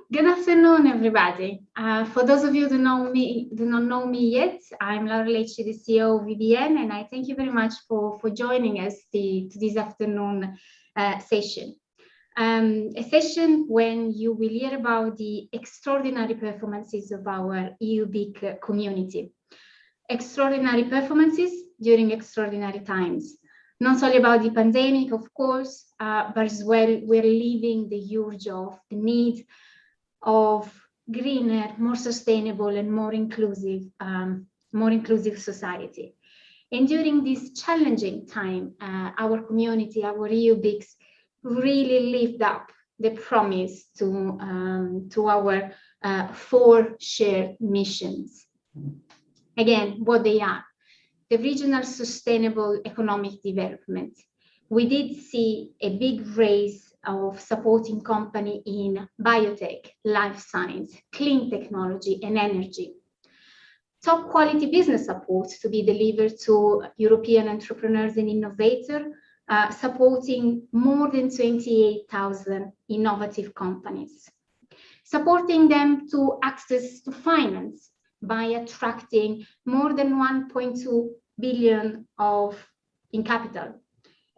Good afternoon, everybody. For those of you who do not know me yet, I'm Laura Lecce, the CEO of VBN, and I thank you very much for joining us to this afternoon session. A session when you will hear about the extraordinary performances of our EU BIC community. Extraordinary performances during extraordinary times. Not only about the pandemic, of course, but as well, we're living the urge of the need of greener, more sustainable, and more inclusive society. And during this challenging time, our community, our EU BICs, really lived up the promise to our 4 shared missions. Again, what they are: the regional sustainable economic development. We did see a big raise of supporting company in biotech, life science, clean technology, and energy. Top quality business support to be delivered to European entrepreneurs and innovators, supporting more than 28,000 innovative companies. Supporting them to access to finance by attracting more than 1.2 billion in capital.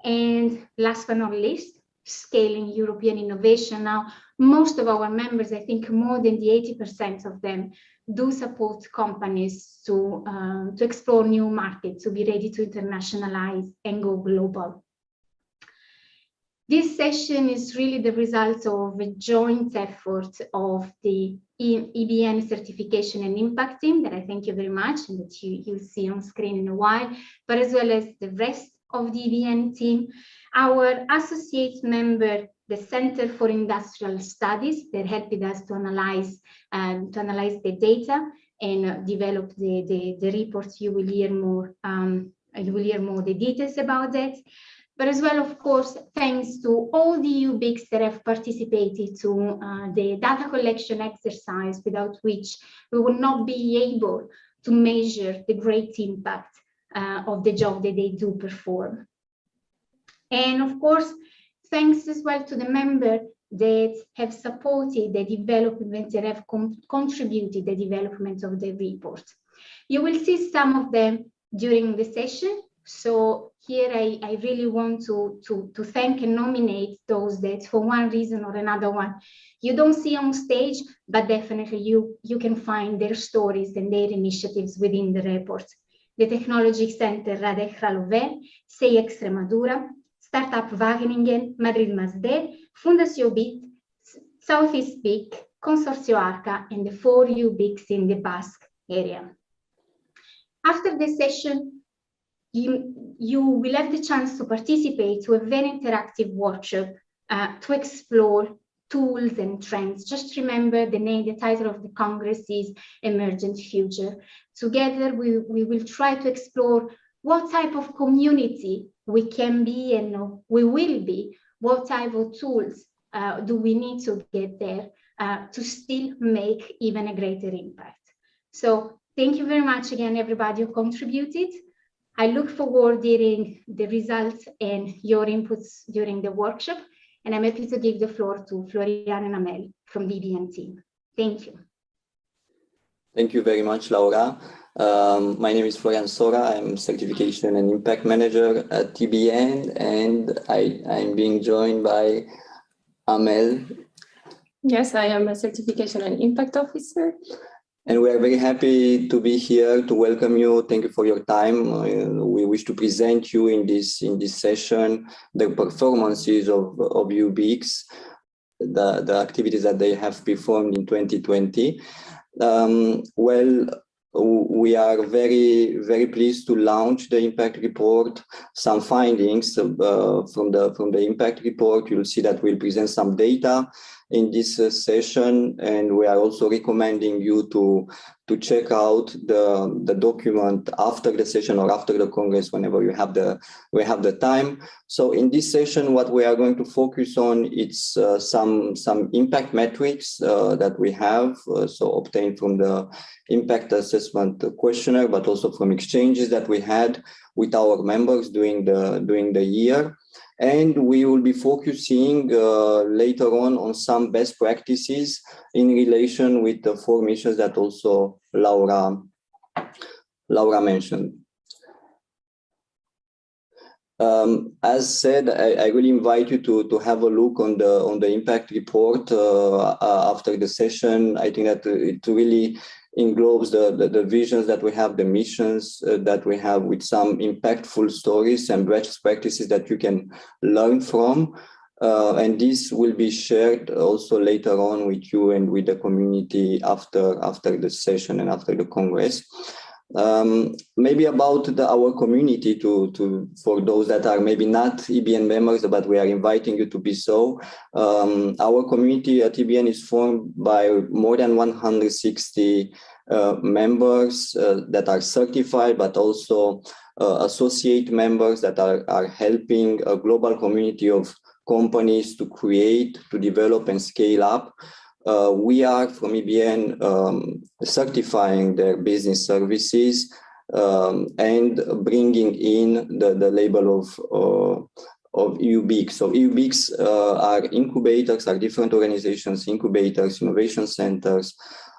And last but not least, scaling European innovation. Now, most of our members, I think more than the 80% of them, do support companies to explore new markets, to be ready to internationalize and go global. This session is really the result of a joint effort of the EBN certification and impact team that I thank you very much and that you'll see on screen in a while, but as well as the rest of the EBN team, our associate member, the Center for Industrial Studies, that helped us to analyze the data and develop the report. You will hear more. You will hear more the details about that. But as well, of course, thanks to all the EU BICs that have participated to the data collection exercise, without which we would not be able to measure the great impact of the job that they do perform. And of course, thanks as well to the members that have supported the development, that have contributed the development of the report. You will see some of them during the session. So here I really want to thank and nominate those that for one reason or another one you don't see on stage, but definitely you can find their stories and their initiatives within the report. The Technology Center Radek Kralove, SEI Extremadura, Startup Wageningen, Madrid Masde, Fundación BIT, Southeast BIC, Consorcio Arca, and the 4 EU BICs in the Basque area. After the session, you will have the chance to participate to a very interactive workshop to explore tools and trends. Just remember the title of the Congress is Emergent Future. Together, we will try to explore what type of community we can be and we will be, what type of tools do we need to get there to still make even a greater impact. So thank you very much again, everybody who contributed. I look forward to hearing the results and your inputs during the workshop. And I'm happy to give the floor to Florian and Amel from the EBN team. Thank you. Thank you very much, Laura. My name is Florian Sora. I'm Certification and Impact Manager at EBN, and I'm being joined by Amel. Yes, I am a Certification and Impact Officer. And we are very happy to be here to welcome you. Thank you for your time. We wish to present you in this session the performances of UBICs, the activities that they have performed in 2020. We are very, very pleased to launch the impact report. Some findings from the impact report. You'll see that we'll present some data in this session, and we are also recommending you to check out the document after the session or after the Congress, whenever we have the time. So in this session, what we are going to focus on is some impact metrics that we have, so obtained from the impact assessment questionnaire, but also from exchanges that we had with our members during the year. And we will be focusing later on some best practices in relation with the 4 missions that also Laura mentioned. As said, I really invite you to have a look on the impact report after the session. I think that it really englobes the visions that we have, the missions that we have, with some impactful stories and best practices that you can learn from. And this will be shared also later on with you and with the community after the session and after the Congress. Maybe about our community for those that are maybe not EBN members, but we are inviting you to be so. Our community at EBN is formed by more than 160 members that are certified, but also associate members that are helping a global community of companies to create, to develop and scale up. We are from EBN certifying their business services and bringing in the label of EU BIC. So EU BICs are incubators, are different organizations, incubators, innovation centers,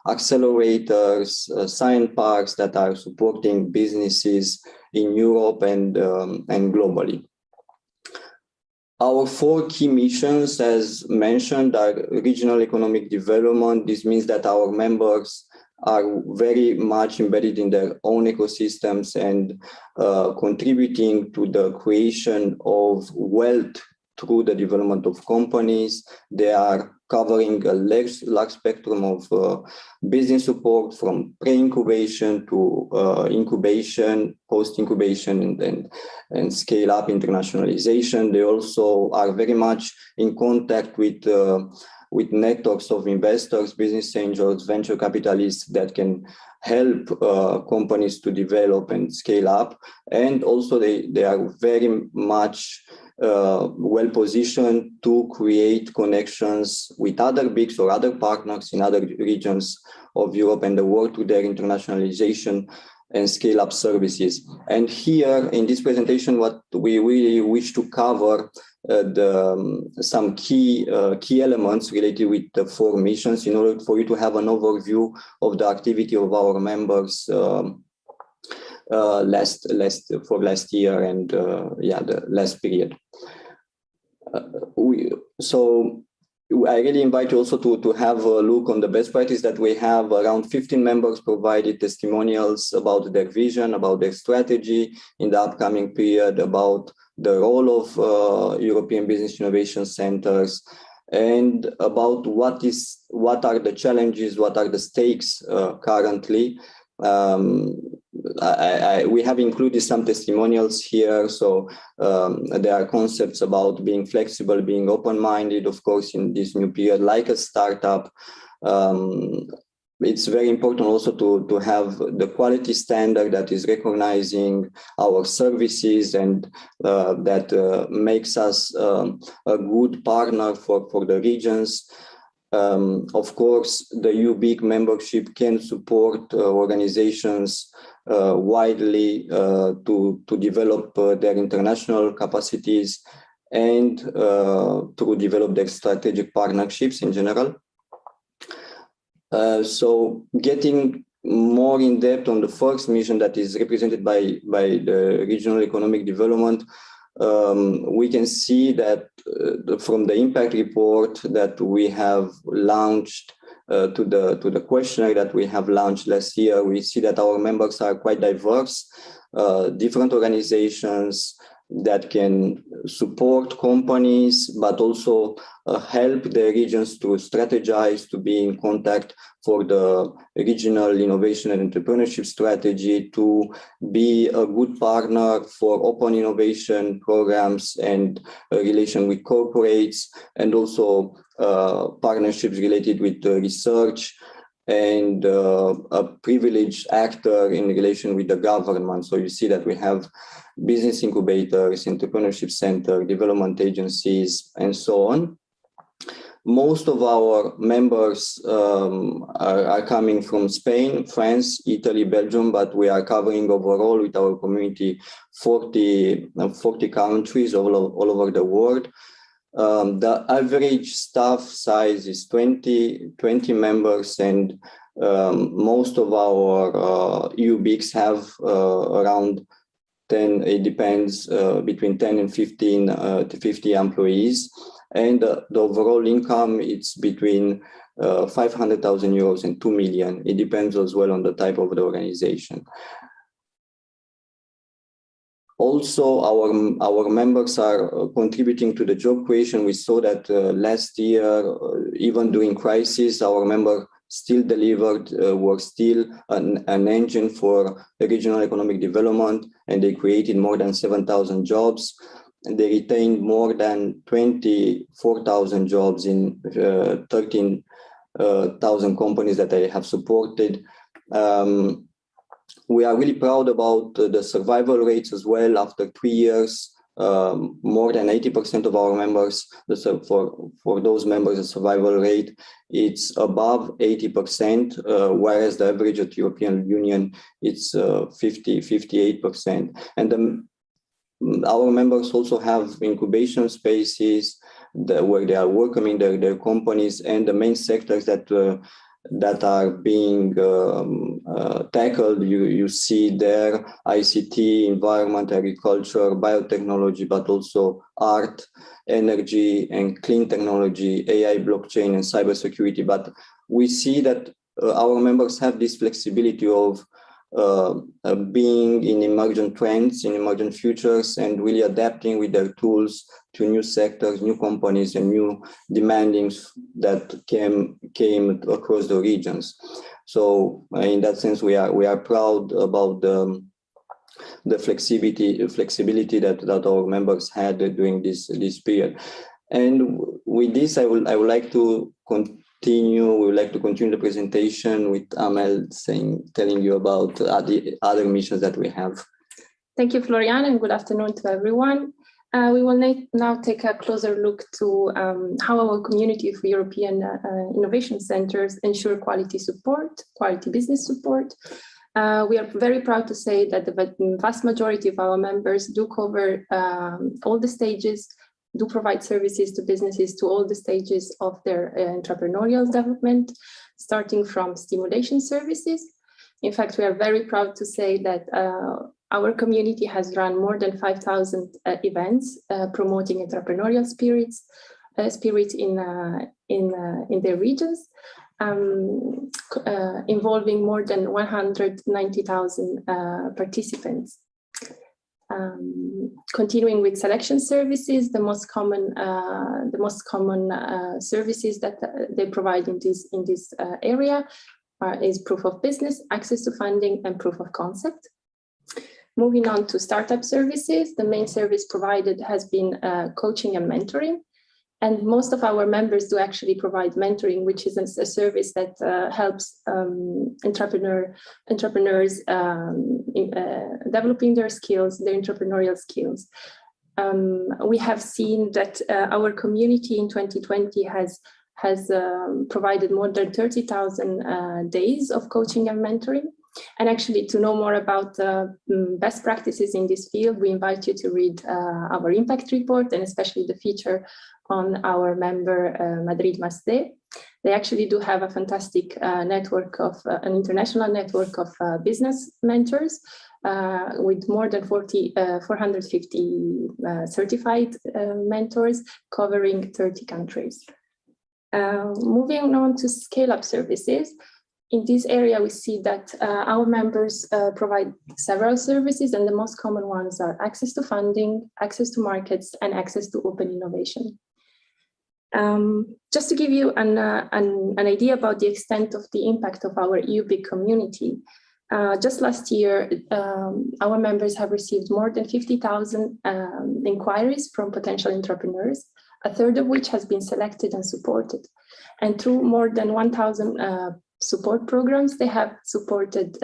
accelerators, science parks that are supporting businesses in Europe and globally. Our 4 key missions, as mentioned, are regional economic development. This means that our members are very much embedded in their own ecosystems and contributing to the creation of wealth through the development of companies. They are covering a large spectrum of business support, from pre-incubation to incubation, post-incubation, and scale-up internationalization. They also are very much in contact with networks of investors, business angels, venture capitalists that can help companies to develop and scale up. And also they are very much well positioned to create connections with other BICs or other partners in other regions of Europe and the world to their internationalization and scale up services. And here in this presentation, what we really wish to cover some key elements related with the 4 missions in order for you to have an overview of the activity of our members last year and the last period. So I really invite you also to have a look on the best practice that we have. Around 15 members provided testimonials about their vision, about their strategy in the upcoming period, about the role of European Business Innovation Centers, and about what are the challenges, what are the stakes currently. We have included some testimonials here. So there are concepts about being flexible, being open-minded, of course, in this new period, like a startup. It's very important also to have the quality standard that is recognizing our services and that makes us a good partner for the regions. Of course, the EU BIC membership can support organizations widely to develop their international capacities and to develop their strategic partnerships in general. So getting more in depth on the first mission that is represented by the regional economic development, we can see that from the impact report that we have launched to the questionnaire that we have launched last year, we see that our members are quite diverse, different organizations that can support companies, but also help the regions to strategize, to be in contact for the regional innovation and entrepreneurship strategy, to be a good partner for open innovation programs and relation with corporates, and also partnerships related with research, and a privileged actor in relation with the government. So you see that we have business incubators, entrepreneurship center, development agencies, and so on. most of our members are coming from Spain, France, Italy, Belgium, but we are covering overall with our community 40 countries all over the world. The average staff size is 20 members, and most of our EU BICs have around 10, it depends, between 10 and 15 to 50 employees. And the overall income, it's between 500,000 euros and 2 million. It depends as well on the type of the organization. Also, our members are contributing to the job creation. We saw that last year, even during crisis, our members still delivered, were still an engine for the regional economic development, and they created more than 7,000 jobs. And they retained more than 24,000 jobs in 13,000 companies that they have supported. We are really proud about the survival rates as well. After 3 years, more than 80% of our members, for those members, the survival rate, it's above 80%, whereas the average at European Union, it's 58%. And our members also have incubation spaces where they are welcoming their companies, and the main sectors that are being tackled, you see there: ICT, environment, agriculture, biotechnology, but also art, energy and clean technology, AI, blockchain, and cybersecurity. But we see that our members have this flexibility of being in emergent trends, in emergent futures, and really adapting with their tools to new sectors, new companies, and new demandings that came across the regions. So in that sense, we are proud about the flexibility that our members had during this period. And with this, I would like to continue. We would like to continue the presentation with Amel telling you about the other missions that we have. Thank you, Florian, and good afternoon to everyone. We will now take a closer look to how our community of European innovation centers ensure quality business support. We are very proud to say that the vast majority of our members do cover all the stages, do provide services to businesses to all the stages of their entrepreneurial development, starting from stimulation services. In fact, we are very proud to say that our community has run more than 5,000 events promoting entrepreneurial spirit in their regions, involving more than 190,000 participants. Continuing with selection services, the most common services that they provide in this area is proof of business, access to funding, and proof of concept. Moving on to startup services, the main service provided has been coaching and mentoring. And most of our members do actually provide mentoring, which is a service that helps entrepreneurs developing their skills, their entrepreneurial skills. We have seen that our community in 2020 has provided more than 30,000 days of coaching and mentoring. And actually, to know more about best practices in this field, we invite you to read our impact report, and especially the feature on our member Madrid Masde. They actually do have a fantastic network of an international network of business mentors with more than 450 certified mentors covering 30 countries. Moving on to scale-up services. In this area, we see that our members provide several services, and the most common ones are access to funding, access to markets, and access to open innovation. Just to give you an idea about the extent of the impact of our EU BIC community, just last year, our members have received more than 50,000 inquiries from potential entrepreneurs, a third of which has been selected and supported. And through more than 1,000 support programs, they have supported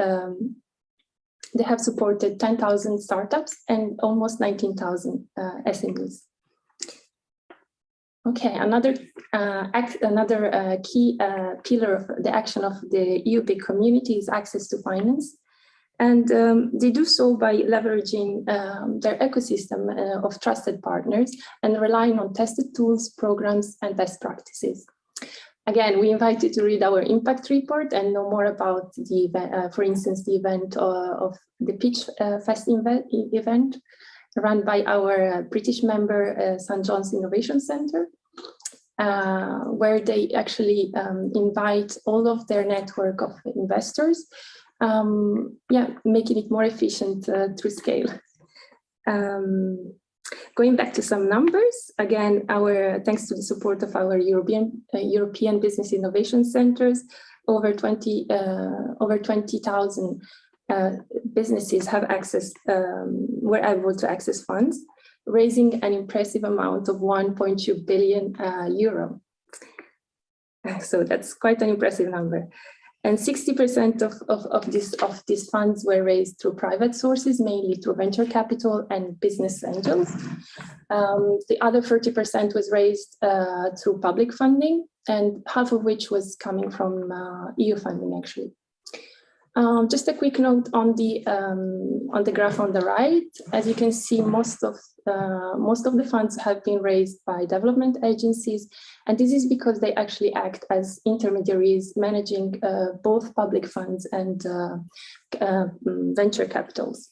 10,000 startups and almost 19,000 SMEs. Okay, another key pillar of the action of the EU BIC community is access to finance. And they do so by leveraging their ecosystem of trusted partners and relying on tested tools, programs, and best practices. Again, we invite you to read our impact report and know more about the event, for instance, the event of the Pitchfest event run by our British member, St. John's Innovation Centre, where they actually invite all of their network of investors, making it more efficient through scale. Going back to some numbers, again, thanks to the support of our European Business Innovation Centers, over 20,000 businesses have were able to access funds, raising an impressive amount of 1.2 billion euro. So that's quite an impressive number. And 60% of these funds were raised through private sources, mainly through venture capital and business angels. The other 30% was raised through public funding, and half of which was coming from EU funding, actually. Just a quick note on the graph on the right. As you can see, most of the funds have been raised by development agencies, and this is because they actually act as intermediaries managing both public funds and venture capitals.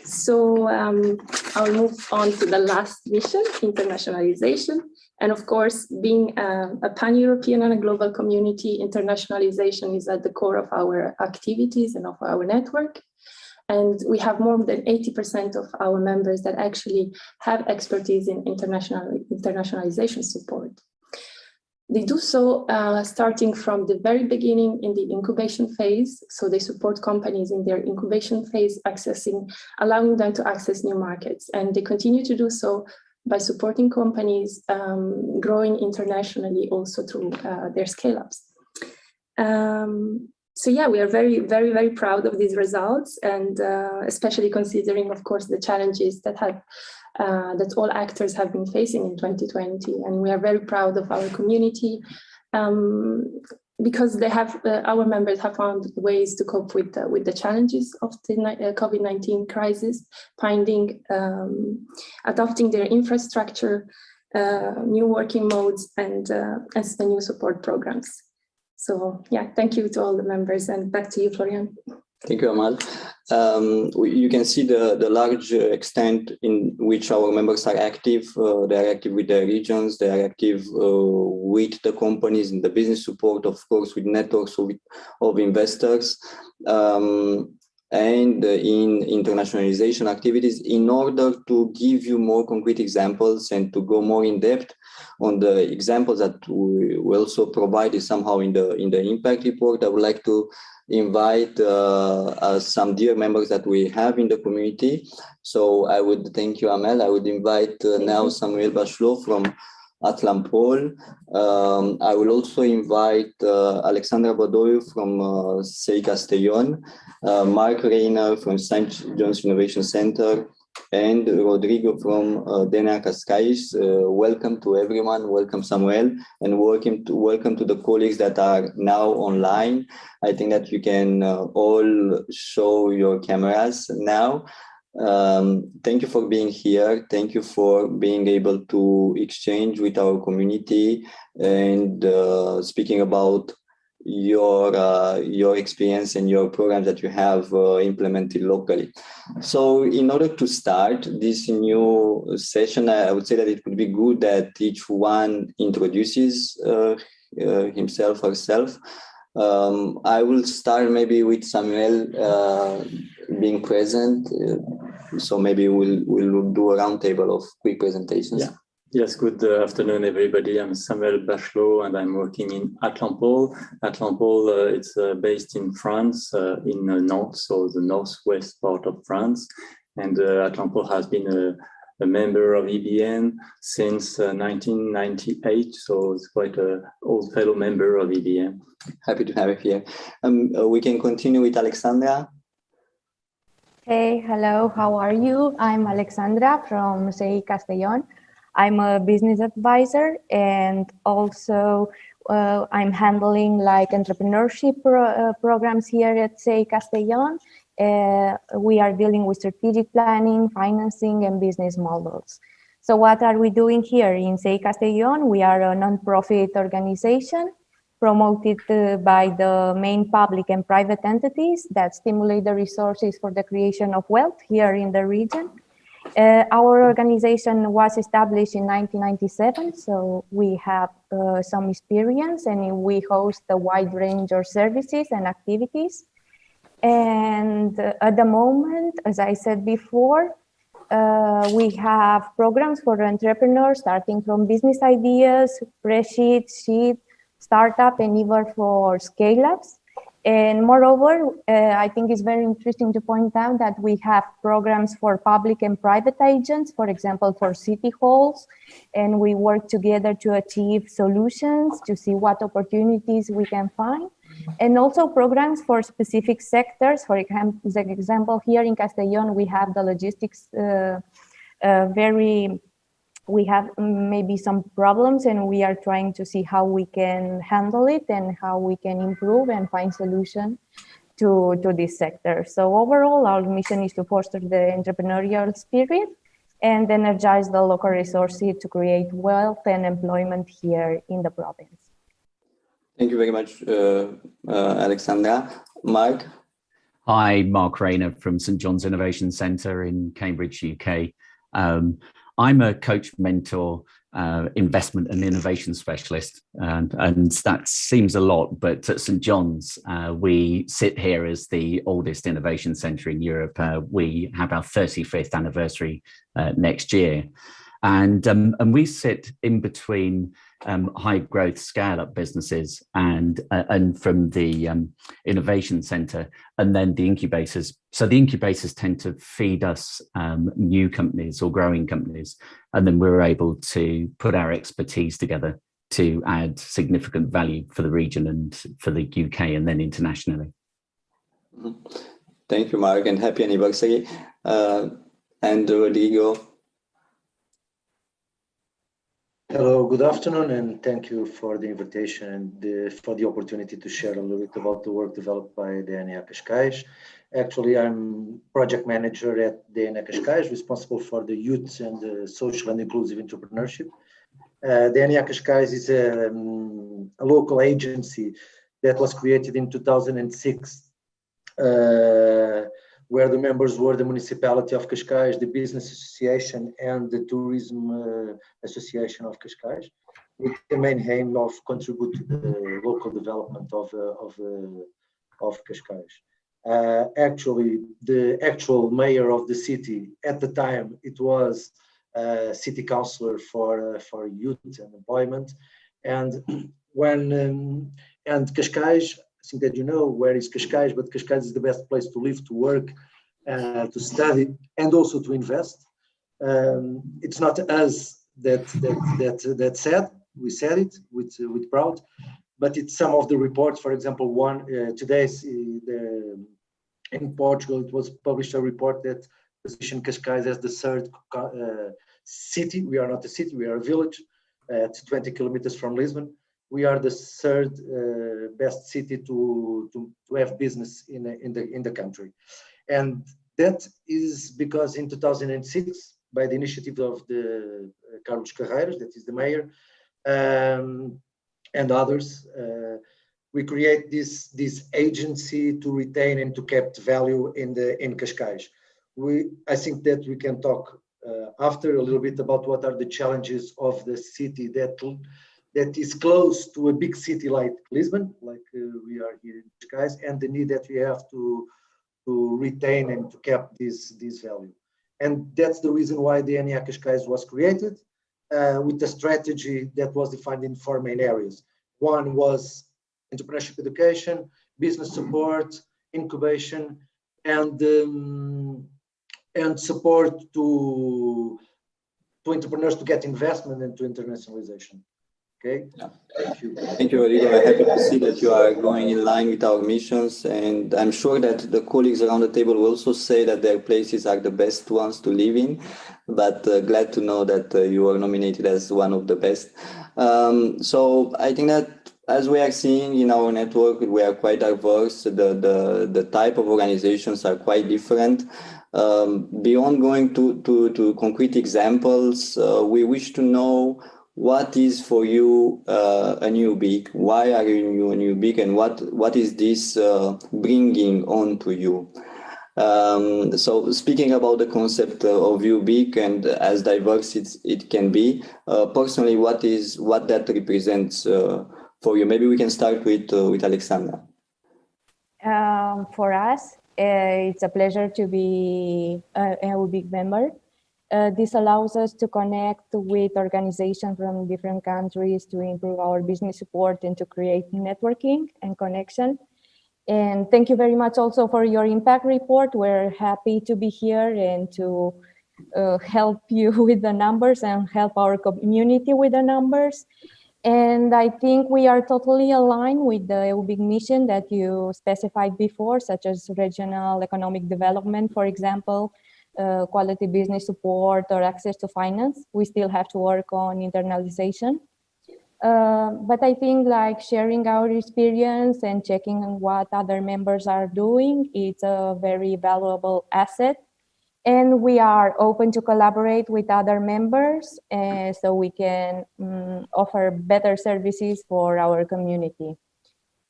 So I'll move on to the last mission, internationalization. And of course, being a pan-European and a global community, internationalization is at the core of our activities and of our network. And we have more than 80% of our members that actually have expertise in internationalization support. They do so starting from the very beginning in the incubation phase. So they support companies in their incubation phase, allowing them to access new markets. And they continue to do so by supporting companies growing internationally also through their scale-ups. So yeah, we are very, very, very proud of these results, and especially considering, of course, the challenges that all actors have been facing in 2020. And we are very proud of our community because our members have found ways to cope with the challenges of the COVID-19 crisis, adopting their infrastructure, new working modes, and the new support programs. So yeah, thank you to all the members, and back to you, Florian. Thank you, Amal. You can see the large extent in which our members are active. They are active with their regions. They are active with the companies in the business support, of course, with networks of investors, and in internationalization activities, in order to give you more concrete examples and to go more in depth on the examples that we also provided somehow in the impact report. I would like to invite some dear members that we have in the community. So I would thank you, Amel. I would invite now Samuel Bachelot from Atlampol. I will also invite Alexandra Badoiu from CEI Castellón, Mark Reiner from St. John's Innovation Center, and Rodrigo from DNA Cascais. Welcome to everyone. Welcome, Samuel, and welcome to the colleagues that are now online. I think that you can all show your cameras now. Thank you for being here. Thank you for being able to exchange with our community and speaking about your experience and your programs that you have implemented locally. So in order to start this new session, I would say that it would be good that each one introduces himself or herself. I will start maybe with Samuel being present. So maybe we'll do a roundtable of quick presentations. Yeah. Yes, good afternoon, everybody. I'm Samuel Bachelot, and I'm working in Atlampol. Atlampol, it's based in France, in Nantes, so the northwest part of France. And Atlampol has been a member of EBN since 1998, so it's quite an old fellow member of EBN. Happy to have you here. We can continue with Alexandra. Hey, hello, how are you? I'm Alexandra from CEI Castellón. I'm a business advisor and also I'm handling like entrepreneurship programs here at CEI Castellón. We are dealing with strategic planning, financing, and business models. So what are we doing here in CEI Castellón? We are a non-profit organization promoted by the main public and private entities that stimulate the resources for the creation of wealth here in the region. Our organization was established in 1997, so we have some experience and we host a wide range of services and activities. And at the moment, as I said before, we have programs for entrepreneurs starting from business ideas, pre-seed, seed, startup, and even for scale-ups. And moreover, I think it's very interesting to point out that we have programs for public and private agents, for example, for city halls, and we work together to achieve solutions, to see what opportunities we can find, and also programs for specific sectors. For example, here in Castellón, we have the logistics we have maybe some problems and we are trying to see how we can handle it and how we can improve and find solutions to this sector. So overall, our mission is to foster the entrepreneurial spirit and energize the local resources to create wealth and employment here in the province. Thank you very much, Alexandra. Mark? Hi, Mark Rayner from St John's Innovation Centre in Cambridge, UK. I'm a coach, mentor, investment and innovation specialist, and that seems a lot, but at St John's, we sit here as the oldest innovation centre in Europe. We have our 35th anniversary next year, and we sit in between high growth scale up businesses and from the innovation centre and then the incubators. So the incubators tend to feed us new companies or growing companies, and then we're able to put our expertise together to add significant value for the region and for the UK and then internationally. Thank you, Mark, and happy anniversary. And Rodrigo. Hello, good afternoon, and thank you for the invitation and for the opportunity to share a little bit about the work developed by DNA Cascais. Actually, I'm project manager at DNA Cascais, responsible for the youth and the social and inclusive entrepreneurship. DNA Cascais is a local agency that was created in 2006, where the members were the municipality of Cascais, the business association, and the tourism association of Cascais, with the main aim of contribute to the local development of Cascais. Actually, the actual mayor of the city at the time, it was city councillor for youth and employment, and and Cascais. I think that you know where is Cascais, but Cascais is the best place to live, to work, to study, and also to invest. It's not us that said, we said it with proud, but it's some of the reports. For example, one today in Portugal, it was published a report that positioned Cascais as the third city. We are not a city, we are a village at 20 kilometers from Lisbon. We are the third best city to have business in the country, and that is because in 2006, by the initiative of the Carlos Carreiras, that is the mayor, and others, we create this agency to retain and to keep value in Cascais. I think that we can talk after a little bit about what are the challenges of the city that is close to a big city like Lisbon, like we are here in Cascais, and the need that we have to retain and to keep this value. And that's the reason why the DNA Cascais was created, with a strategy that was defined in 4 main areas. One was entrepreneurship education, business support, incubation, and support to entrepreneurs to get investment and to internationalization. Okay, thank you. Thank you, Rodrigo. I'm happy to see that you are going in line with our missions, and I'm sure that the colleagues around the table will also say that their places are the best ones to live in, but glad to know that you are nominated as one of the best. So I think that as we are seeing in our network, we are quite diverse. The type of organizations are quite different. Beyond going to concrete examples, we wish to know what is for you a new BIC? Why are you a new BIC, and what is this bringing on to you? So speaking about the concept of you BIC and as diverse it can be, personally, what that represents for you? Maybe we can start with Alexandra. For us, it's a pleasure to be a BIC member. This allows us to connect with organizations from different countries to improve our business support and to create networking and connection. And thank you very much also for your impact report. We're happy to be here and to help you with the numbers and help our community with the numbers. And I think we are totally aligned with the BIC mission that you specified before, such as regional economic development, for example, quality business support or access to finance. We still have to work on internationalization. But I think like sharing our experience and checking on what other members are doing, it's a very valuable asset. And we are open to collaborate with other members so we can offer better services for our community.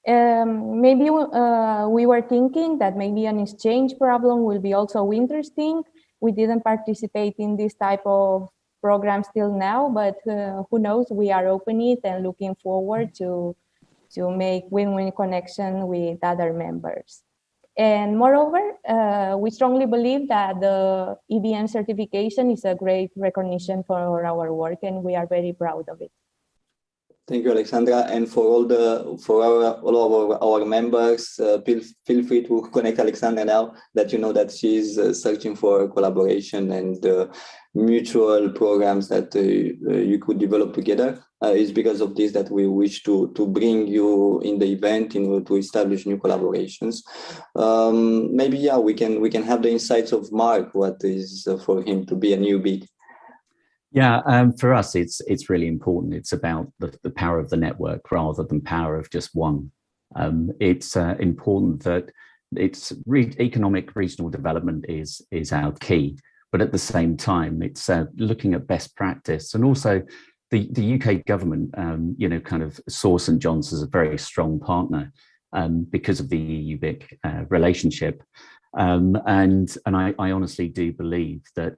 Maybe we were thinking that maybe an exchange problem will be also interesting. We didn't participate in this type of program till now, but who knows, we are open it and looking forward to make win-win connection with other members. And moreover, we strongly believe that the EBM certification is a great recognition for our work, and we are very proud of it. Thank you, Alexandra, and for all of our members, feel free to connect Alexandra now that you know that she's searching for collaboration and mutual programs that you could develop together. It's because of this that we wish to bring you in the event in order to establish new collaborations. Maybe we can have the insights of Mark. What is for him to be a new BIC? Yeah, for us, it's really important. It's about the power of the network rather than power of just one. It's important that economic regional development is our key, but at the same time, it's looking at best practice, and also the UK government, kind of saw St John's as a very strong partner because of the EU-BIC relationship, and I honestly do believe that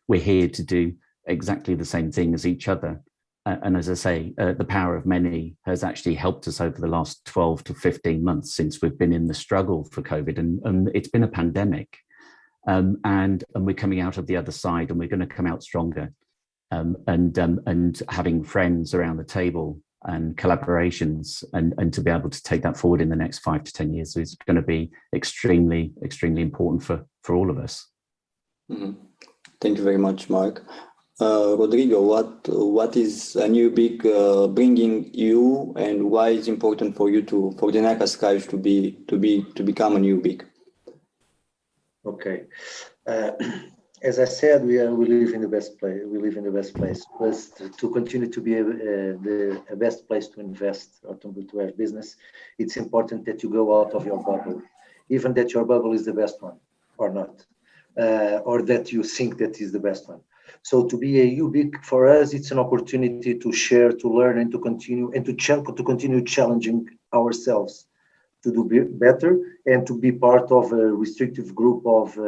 we're here to do exactly the same thing as each other. And as I say, the power of many has actually helped us over the last 12 to 15 months since we've been in the struggle for COVID. And it's been a pandemic. And we're coming out of the other side, and we're going to come out stronger. And having friends around the table and collaborations and to be able to take that forward in the next 5 to 10 years is going to be extremely, extremely important for all of us. Mm-hmm. Thank you very much, Mark. Rodrigo, what is a new BIC bringing you, and why is it important for you for the Cascais to become a new BIC? Okay, as I said, we live in the best place. We live in the best place. But to continue to be the best place to invest or to have business, it's important that you go out of your bubble, even that your bubble is the best one or not, or that you think that is the best one. So to be a UBIC for us, it's an opportunity to share, to learn, and to continue challenging ourselves to do better and to be part of a restrictive group of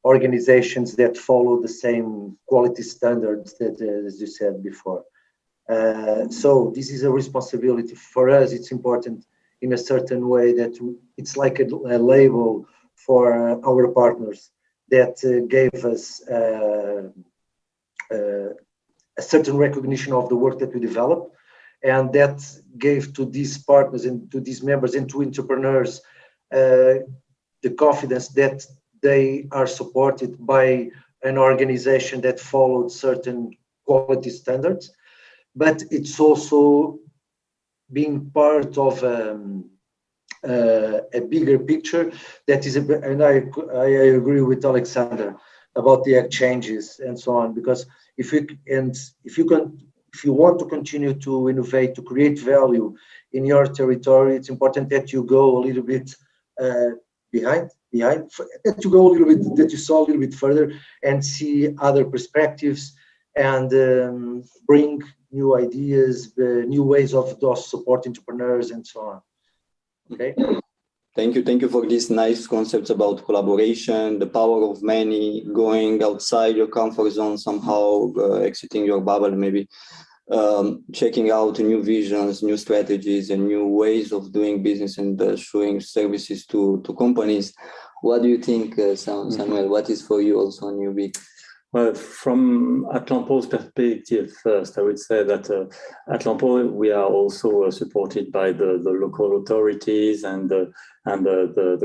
organizations that follow the same quality standards that, as you said before. So this is a responsibility for us. It's important in a certain way that it's like a label for our partners that gave us a certain recognition of the work that we develop, and that gave to these partners and to these members and to entrepreneurs the confidence that they are supported by an organization that followed certain quality standards. but it's also being part of a bigger picture that is, and I agree with Alexander about the exchanges and so on, because if you want to continue to innovate, to create value in your territory, it's important that you go a little bit behind, that you go a little bit, that you saw a little bit further and see other perspectives and bring new ideas, new ways of support entrepreneurs and so on. Okay. Thank you for these nice concepts about collaboration, the power of many, going outside your comfort zone, somehow exiting your bubble, maybe checking out new visions, new strategies, and new ways of doing business and showing services to companies. What do you think, Samuel? What is for you also Newbie? Well, from Atlampol's perspective, first, I would say that at Atlampol, we are also supported by the local authorities and the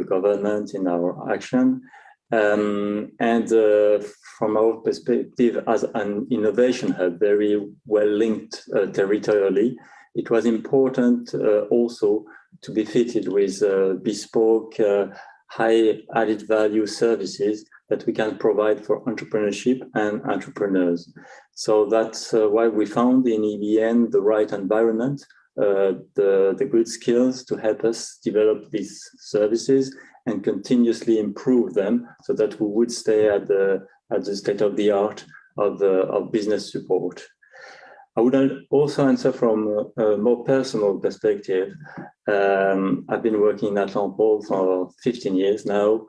government in our action. From our perspective as an innovation hub, very well linked territorially, it was important also to be fitted with bespoke, high added value services that we can provide for entrepreneurship and entrepreneurs. So that's why we found in EBN the right environment, the good skills to help us develop these services and continuously improve them so that we would stay at the state of the art of business support. I would also answer from a more personal perspective. I've been working at Atlampol for 15 years now.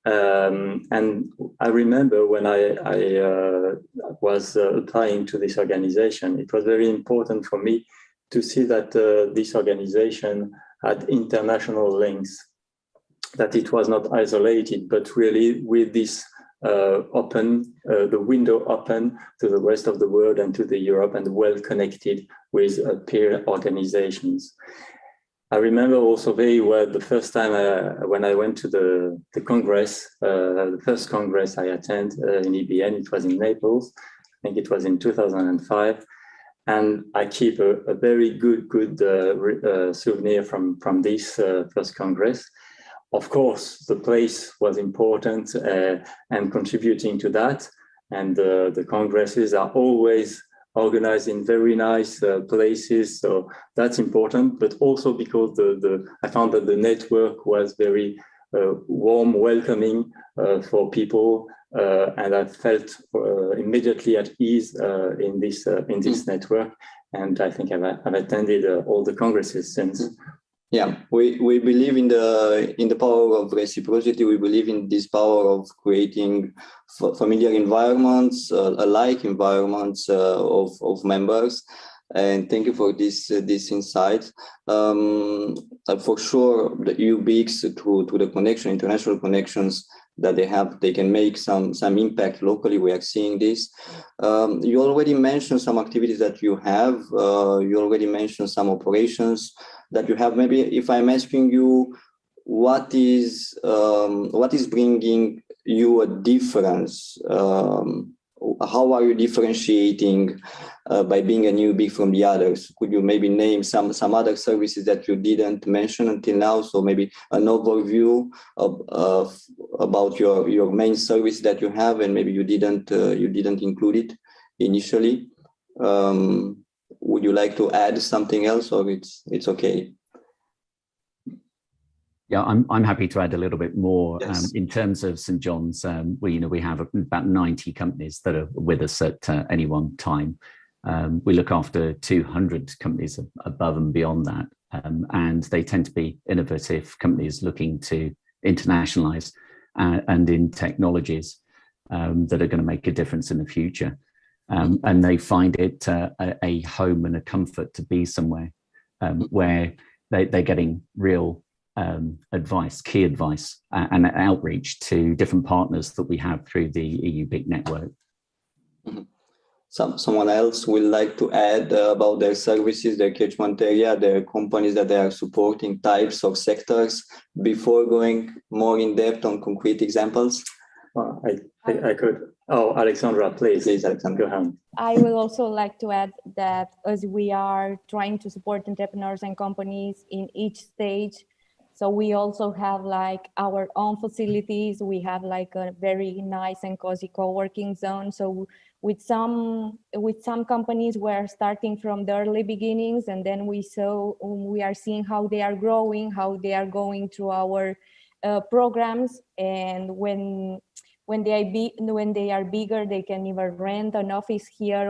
And I remember when I was applying to this organization, it was very important for me to see that this organization had international links, that it was not isolated, but really with this the window open to the rest of the world and to the Europe, and well connected with peer organizations. I remember also very well the first time when I went to the Congress, the first Congress I attended in EBN, it was in Naples. I think it was in 2005. And I keep a very good souvenir from this first Congress. Of course, the place was important and contributing to that. And the Congresses are always organized in very nice places, so that's important. But also because I found that the network was very warm, welcoming for people, and I felt immediately at ease in this network. And I think I've attended all the Congresses since. Yeah, we believe in the power of reciprocity. We believe in this power of creating familiar environments, alike environments of members. And thank you for this insight. For sure, the UBICs through the connection, international connections that they have, they can make some impact locally. We are seeing this. You already mentioned some activities that you have. You already mentioned some operations that you have. Maybe if I'm asking you, what is bringing you a difference? How are you differentiating by being a newbie from the others? Could you maybe name some other services that you didn't mention until now? So maybe an overview about your main service that you have, and maybe you didn't include it initially. Would you like to add something else, or it's okay? Yeah, I'm happy to add a little bit more. Yes. In terms of St. John's, we have about 90 companies that are with us at any one time. We look after 200 companies above and beyond that, and they tend to be innovative companies looking to internationalize and in technologies that are going to make a difference in the future. And they find it a home and a comfort to be somewhere where they're getting real advice, key advice, and outreach to different partners that we have through the EU BIC network. Someone else would like to add about their services, their catchment area, their companies that they are supporting, types of sectors, before going more in depth on concrete examples? I could. Oh, Alexandra, please. Please, Alexandra. Go ahead. I will also like to add that as we are trying to support entrepreneurs and companies in each stage, so we also have like our own facilities. We have like a very nice and cozy co-working zone. So with some companies, we're starting from the early beginnings, and then we are seeing how they are growing, how they are going through our programs, and when they are bigger, they can even rent an office here.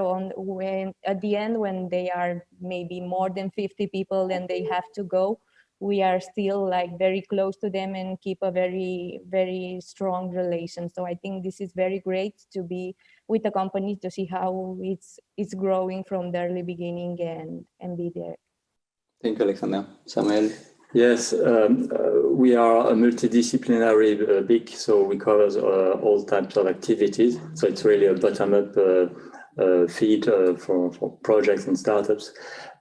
At the end, when they are maybe more than 50 people, then they have to go. We are still like very close to them and keep a very, very strong relation. So I think this is very great to be with the company to see how it's growing from the early beginning and be there. Thank you, Alexandra. Samuel? Yes, we are a multidisciplinary BIC, so we cover all types of activities. So it's really a bottom-up feed for projects and startups.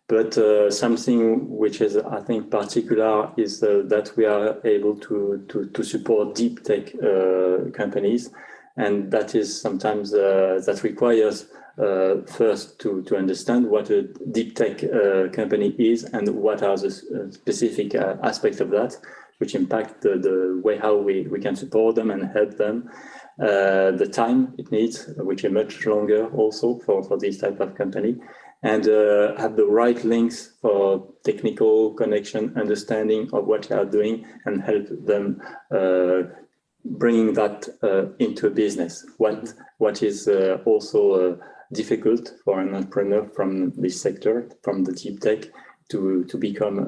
But something which is, I think, particular is that we are able to support deep tech companies, and that is sometimes that requires first to understand what a deep tech company is and what are the specific aspects of that which impact the way how we can support them and help them, the time it needs, which is much longer also for this type of company, and have the right links for technical connection, understanding of what they are doing, and help them bringing that into a business. What is also difficult for an entrepreneur from this sector, from the deep tech, to become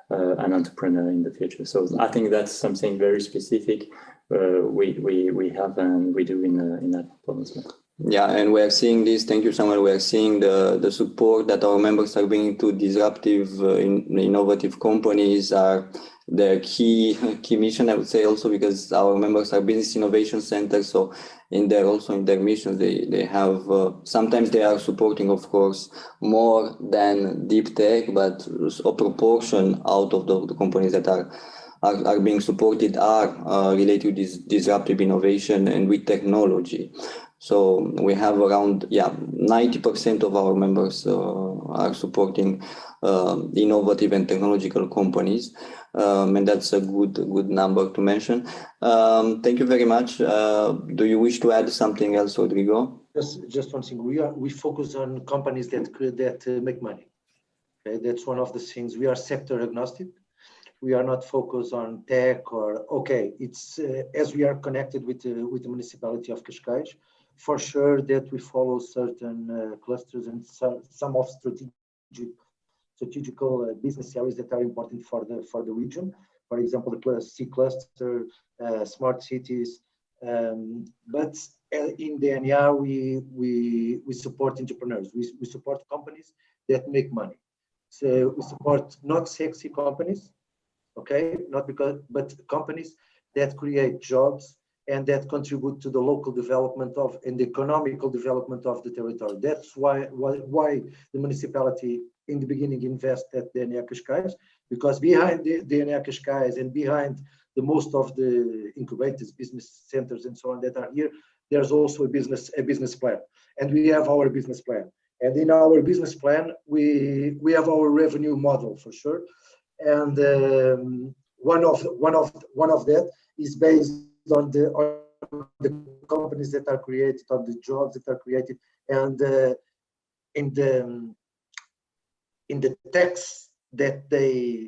an entrepreneur in the future. So I think that's something very specific we have and we do in that program. Yeah, and we are seeing this. Thank you, Samuel. We are seeing the support that our members are bringing to disruptive, innovative companies are their key mission, I would say, also because our members are business innovation centers. So in their missions, they have sometimes they are supporting, of course, more than deep tech, but a proportion out of the companies that are being supported are related to this disruptive innovation and with technology. So we have around 90% of our members are supporting innovative and technological companies, and that's a good number to mention. Thank you very much. Do you wish to add something else, Rodrigo? Just one thing. We focus on companies that make money. Okay, that's one of the things. We are sector agnostic. We are not focused on tech or it's as we are connected with the municipality of Cascais. For sure that we follow certain clusters and some of strategical business areas that are important for the region. For example, the C cluster, smart cities. But in the NER, we support entrepreneurs. We support companies that make money. So we support not sexy companies, okay, but companies that create jobs and that contribute to the local development and the economical development of the territory. That's why the municipality in the beginning invested at the NER Cascais, because behind the NER Cascais and behind the most of the incubators, business centers and so on that are here, there's also a business plan. And we have our business plan. And in our business plan, we have our revenue model for sure. And one of that is based on the companies that are created, on the jobs that are created, and in the tax that they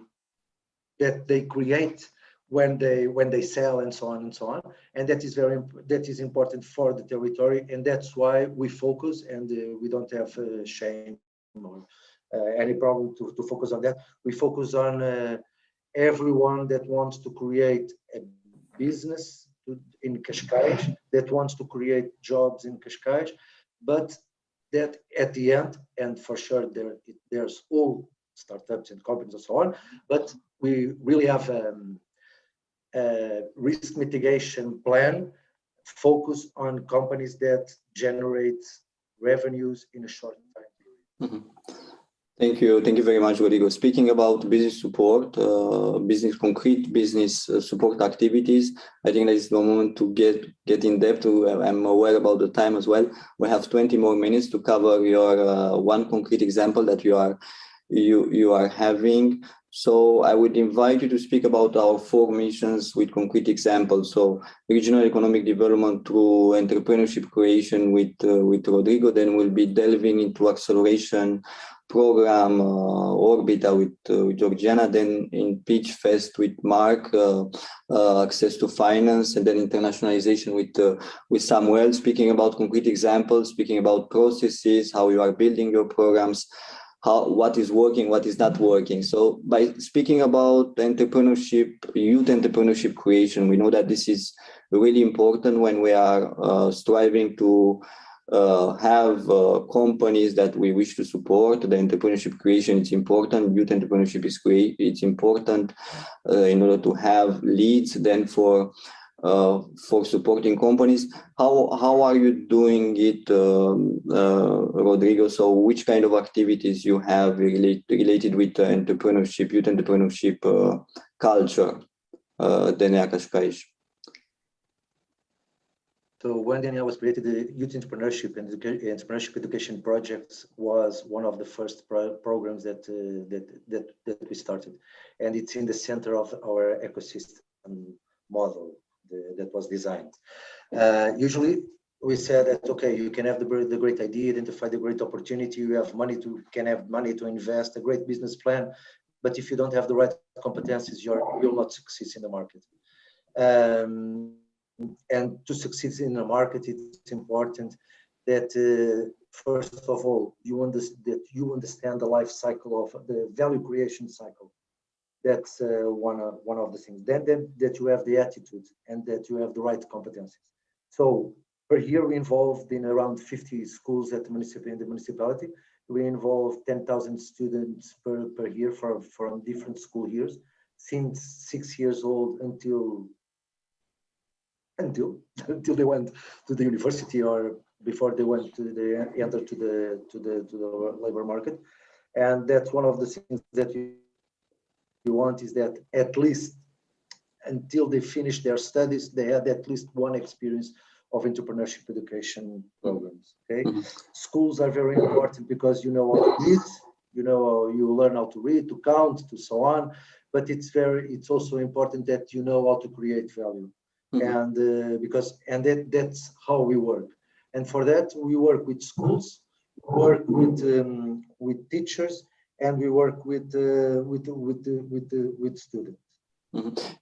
create when they sell and so on, and that is important for the territory, and that's why we focus, and we don't have shame or any problem to focus on that. We focus on everyone that wants to create a business in Cascais, that wants to create jobs in Cascais, but that at the end, and for sure there's all startups and companies and so on, but we really have a risk mitigation plan focused on companies that generate revenues in a short time period. Mm-hmm. Thank you very much, Rodrigo. Speaking about business support, concrete business support activities, I think that is the moment to get in depth. I'm aware about the time as well. We have 20 more minutes to cover your one concrete example that you are having. So I would invite you to speak about our 4 missions with concrete examples. So regional economic development through entrepreneurship creation with Rodrigo. Then we'll be delving into acceleration program Orbita with Georgiana, then in Pitchfest with Mark, access to finance, and then internationalization with Samuel, speaking about concrete examples, speaking about processes, how you are building your programs, what is working, what is not working. So by speaking about entrepreneurship, youth entrepreneurship creation, we know that this is really important when we are striving to have companies that we wish to support. The entrepreneurship creation is important. Youth entrepreneurship is great. It's important in order to have leads. Then for supporting companies, how are you doing it, Rodrigo? So which kind of activities you have related with entrepreneurship, youth entrepreneurship culture, Daniel Cascais? So when Daniel was created, the Youth Entrepreneurship and Entrepreneurship Education Project was one of the first programs that we started, and it's in the center of our ecosystem model that was designed. Usually, we said that okay, you can have the great idea, identify the great opportunity, you have money can have money to invest, a great business plan, but if you don't have the right competencies, you will not succeed in the market. And to succeed in the market, it's important that first of all, you understand the life cycle of the value creation cycle. That's one of the things. Then that you have the attitude and that you have the right competencies. So per year we involved in around 50 schools at the municipality. We involve 10,000 students per year from different school years, since 6 years old until they went to the university or before they entered to the labor market. And that's one of the things that you want, is that at least until they finish their studies, they had at least one experience of entrepreneurship education programs. Okay, schools are very important because you know how to read, you learn how to read, to count, to so on. But it's also important that you know how to create value. And that's how we work. And for that, we work with schools, work with teachers, and we work with students.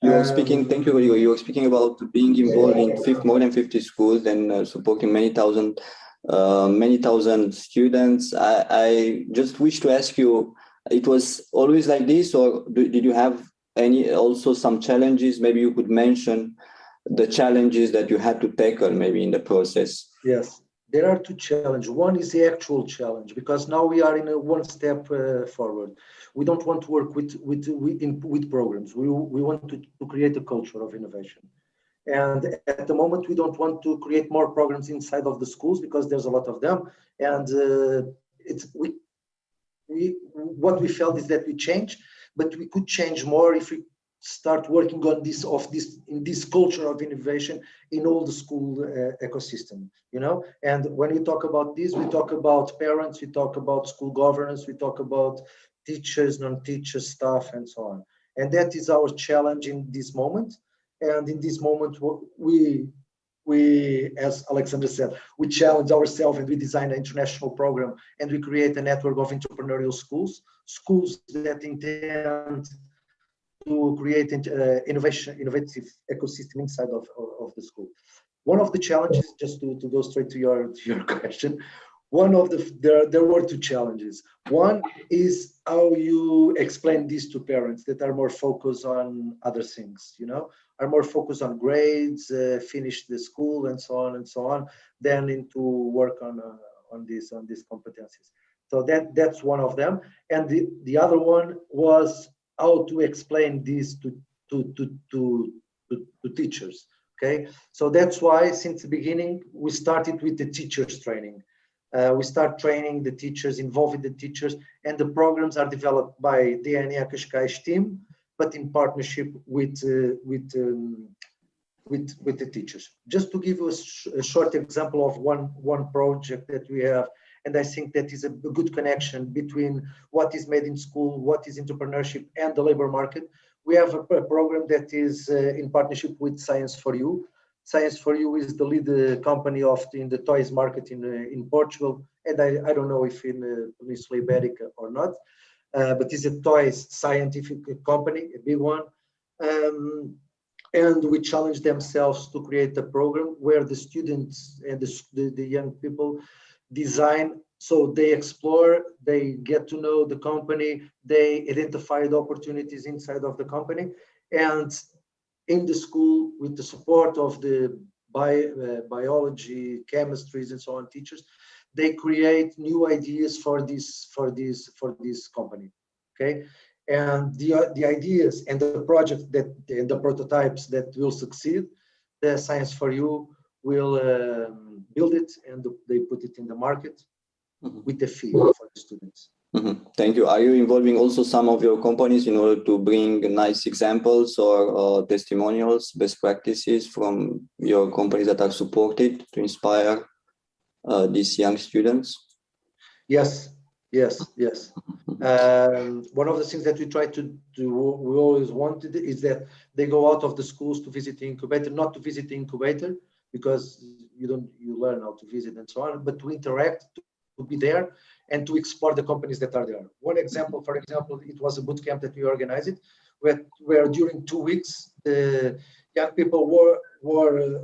You are speaking. Thank you, Rodrigo. You are speaking about being involved in more than 50 schools and supporting many thousand students. I just wish to ask you: it was always like this, or did you have also some challenges? Maybe you could mention the challenges that you had to tackle maybe in the process. Yes, there are 2 challenges. One is the actual challenge, because now we are in a one step forward. We don't want to work with programs. We want to create a culture of innovation. And at the moment, we don't want to create more programs inside of the schools because there's a lot of them. And what we felt is that we change, but we could change more if we start working on in this culture of innovation in all the school ecosystem, And when we talk about this, we talk about parents, we talk about school governance, we talk about teachers, non-teachers, staff, and so on. And that is our challenge in this moment. And in this moment, we, as Alexander said, we challenge ourselves and we design an international program and we create a network of entrepreneurial schools that intend to create innovative ecosystem inside of the school. One of the challenges, just to go straight to your question, there were 2 challenges. One is how you explain this to parents that are more focused on other things, are more focused on grades, finish the school, and so on, than into work on these competencies. So that's one of them. And the other one was how to explain this to teachers. Okay, so that's why since the beginning we started with the teachers training. We start training the teachers, involving the teachers, and the programs are developed by the DNA Cascais team, but in partnership with the teachers. Just to give you a short example of one project that we have, and I think that is a good connection between what is made in school, what is entrepreneurship, and the labor market. We have a program that is in partnership with Science for You. Science for You is the lead company in the toys market in Portugal, and I don't know if in Península Ibérica or not, but it's a toys scientific company, a big one. And we challenge themselves to create a program where the students and the young people design. So they explore, they get to know the company, they identify the opportunities inside of the company, and in the school, with the support of the biology, chemistries, and so on teachers, they create new ideas for this company. Okay, and the ideas and the project and the prototypes that will succeed, the Science for You will build it, and they put it in the market with a fee for the students. Thank you. Are you involving also some of your companies in order to bring nice examples or testimonials, best practices from your companies that are supported to inspire these young students? Yes. One of the things that we try to do, we always wanted, is that they go out of the schools to visit the incubator, not to visit the incubator because you learn how to visit and so on, but to interact, to be there, and to explore the companies that are there. One example, for example, it was a boot camp that we organized, where during 2 weeks the young people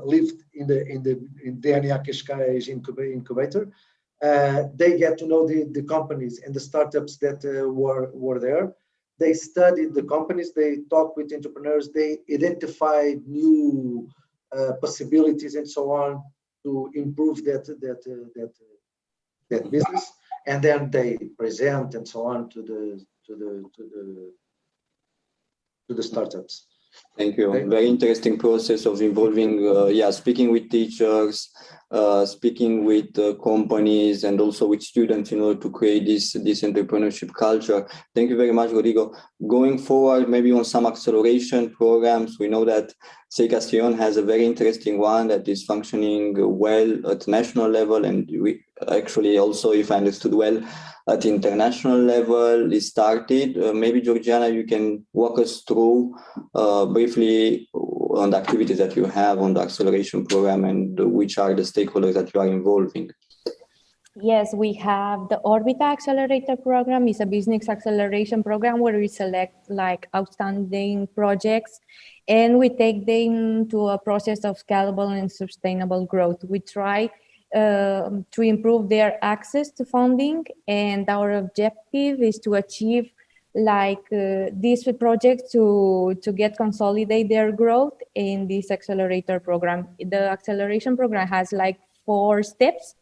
lived in the DNA Cascais incubator. They get to know the companies and the startups that were there. They studied the companies, they talked with entrepreneurs, they identified new possibilities and so on to improve that business, and then they present and so on to the startups. Thank you. Okay. Very interesting process of involving, speaking with teachers, speaking with companies, and also with students in order to create this entrepreneurship culture. Thank you very much, Rodrigo. Going forward, maybe on some acceleration programs, we know that CEI Castellón has a very interesting one that is functioning well at national level, and we actually also, if I understood well, at international level is started. Maybe Georgiana, you can walk us through briefly on the activities that you have on the acceleration program and which are the stakeholders that you are involving. Yes, we have the Orbita Accelerator program. It's a business acceleration program where we select like outstanding projects and we take them to a process of scalable and sustainable growth. We try to improve their access to funding, and our objective is to achieve these projects to consolidate their growth in this accelerator program. The acceleration program has 4 steps.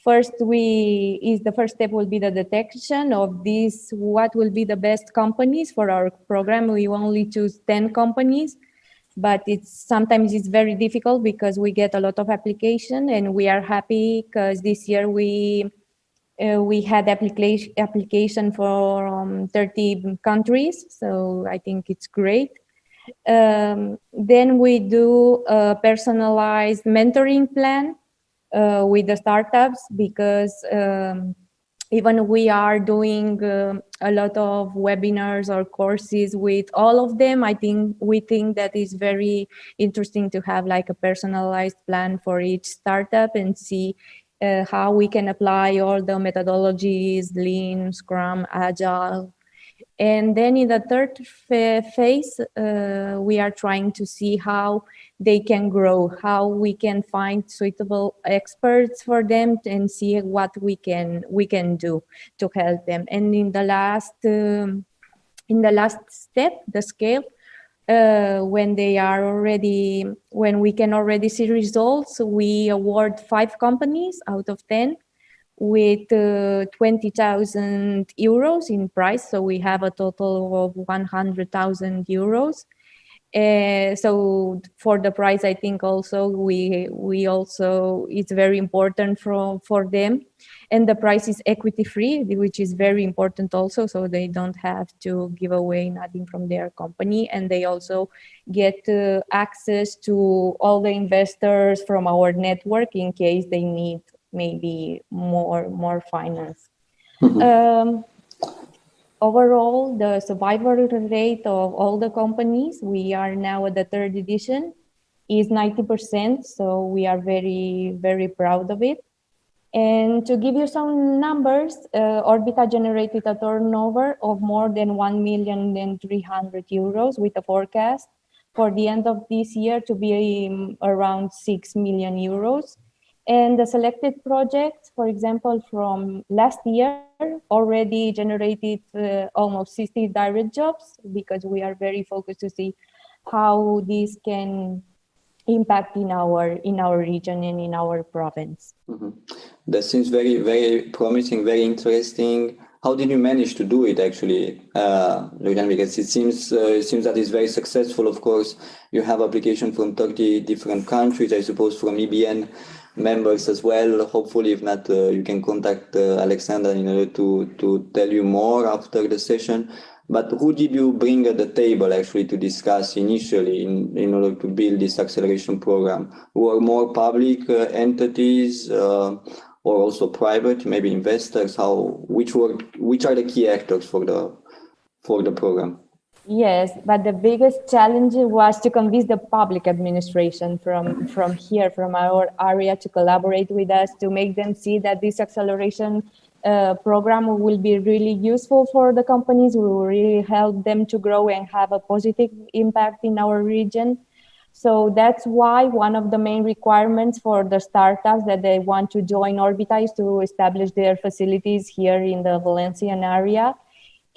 The first step will be the detection of what will be the best companies for our program. We only choose 10 companies, but sometimes it's very difficult because we get a lot of application, and we are happy because this year we had application for 30 countries, so I think it's great. Then we do a personalized mentoring plan with the startups, because even we are doing a lot of webinars or courses with all of them. We think that is very interesting to have a personalized plan for each startup and see how we can apply all the methodologies, Lean, Scrum, Agile. And then in the third phase, we are trying to see how they can grow, how we can find suitable experts for them and see what we can do to help them. And in the last step, the scale, when we can already see results, we award 5 companies out of 10 with 20,000 euros in prize. So we have a total of 100,000 euros. So for the price, I think also we also, it's very important for them. And the price is equity free, which is very important also. So they don't have to give away nothing from their company. And they also get access to all the investors from our network in case they need maybe more finance. Overall, the survival rate of all the companies, we are now at the 3rd edition, is 90%. So we are very, very proud of it. And to give you some numbers, Orbita generated a turnover of more than 1,300,000 euros with a forecast for the end of this year to be around 6 million euros. And the selected projects, for example, from last year, already generated almost 60 direct jobs, because we are very focused to see how this can impact in our region and in our province. That seems very, very promising, very interesting. How did you manage to do it, actually, Lilian? Because it seems that it's very successful. Of course, you have application from 30 different countries, I suppose, from EBN members as well. Hopefully, if not, you can contact Alexander in order to tell you more after the session. But who did you bring at the table actually to discuss initially in order to build this acceleration program? Who are more public entities or also private, maybe investors? Which are the key actors for the program? Yes, but the biggest challenge was to convince the public administration from here, from our area, to collaborate with us, to make them see that this acceleration program will be really useful for the companies. We will really help them to grow and have a positive impact in our region. So that's why one of the main requirements for the startups that they want to join Orbita is to establish their facilities here in the Valencian area.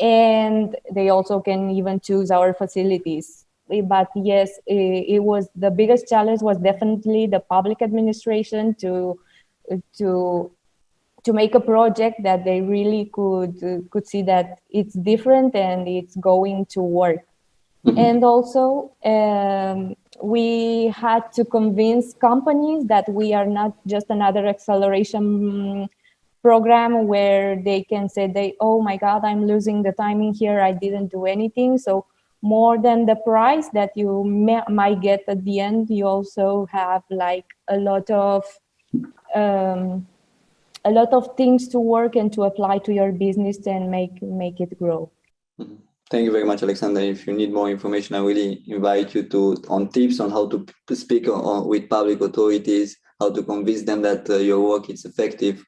And they also can even choose our facilities. But yes, it was the biggest challenge was definitely the public administration to make a project that they really could see that it's different and it's going to work. And also we had to convince companies that we are not just another acceleration program where they can say, oh my God, I'm losing the timing here, I didn't do anything. So more than the price that you might get at the end, you also have like a lot of things to work and to apply to your business and make it grow. Thank you very much, Alexander. If you need more information, I really invite you on tips on how to speak with public authorities, how to convince them that your work is effective.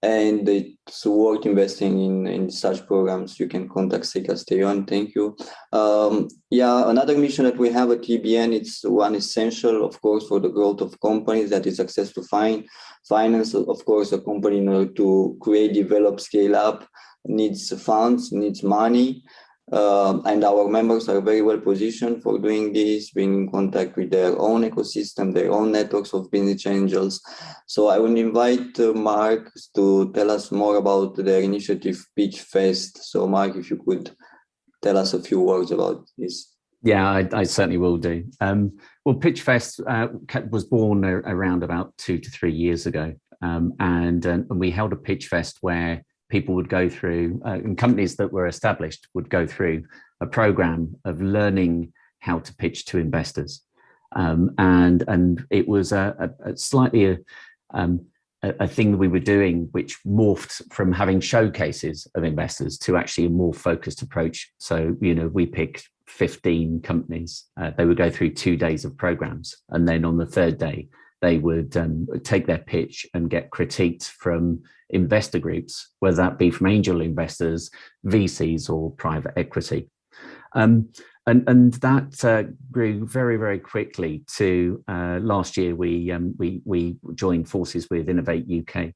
And it's worth investing in such programs. You can contact C. Castellon. Thank you. Another mission that we have at EBN, it's one essential, of course, for the growth of companies, that is access to finance. Of course, a company in order to create, develop, scale up needs funds, needs money. And our members are very well positioned for doing this, being in contact with their own ecosystem, their own networks of business angels. So I will invite Mark to tell us more about their initiative Pitchfest. So Mark, if you could tell us a few words about this. Yeah, I certainly will do. Well, Pitchfest was born around about 2 to 3 years ago. And we held a Pitchfest where people would go through, and companies that were established would go through a program of learning how to pitch to investors. And it was a slightly a thing that we were doing, which morphed from having showcases of investors to actually a more focused approach. So, we picked 15 companies. They would go through 2 days of programs. And then on the 3rd day, they would take their pitch and get critiqued from investor groups, whether that be from angel investors, VCs, or private equity. And that grew very, very quickly to last year. We joined forces with Innovate UK,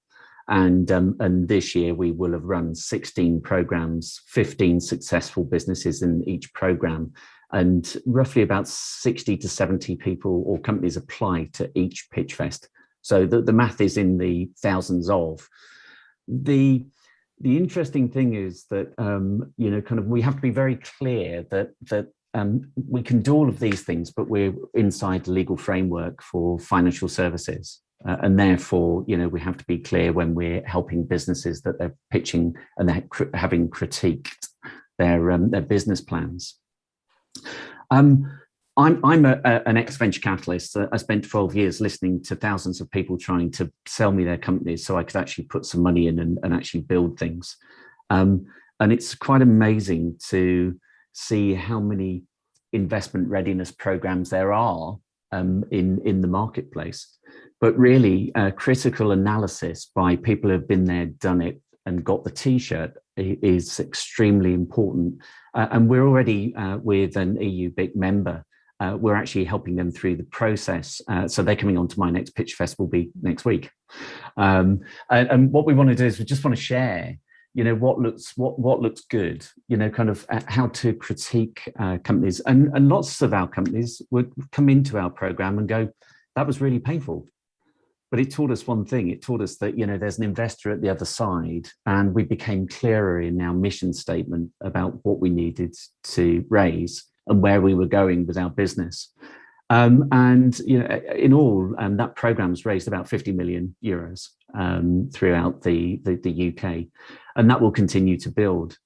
and this year we will have run 16 programs, 15 successful businesses in each program, and roughly about 60 to 70 people or companies apply to each Pitchfest. So the math is in the thousands of. The interesting thing is that we have to be very clear that we can do all of these things, but we're inside the legal framework for financial services. And therefore, we have to be clear when we're helping businesses that they're pitching and they're having critiqued their business plans. I'm an ex-venture capitalist. I spent 12 years listening to thousands of people trying to sell me their companies so I could actually put some money in and actually build things. And it's quite amazing to see how many investment readiness programs there are in the marketplace. But really, critical analysis by people who have been there, done it, and got the T-shirt is extremely important. And we're already with an EU BIC member. We're actually helping them through the process. So they're coming on to my next Pitchfest, will be next week. And what we want to do is we just want to share, what looks good, kind of how to critique companies. And lots of our companies would come into our program and go, that was really painful. But it taught us one thing. It taught us that, there's an investor at the other side, and we became clearer in our mission statement about what we needed to raise and where we were going with our business. And, in all, that program's raised about 50 million euros throughout the UK, and that will continue to build.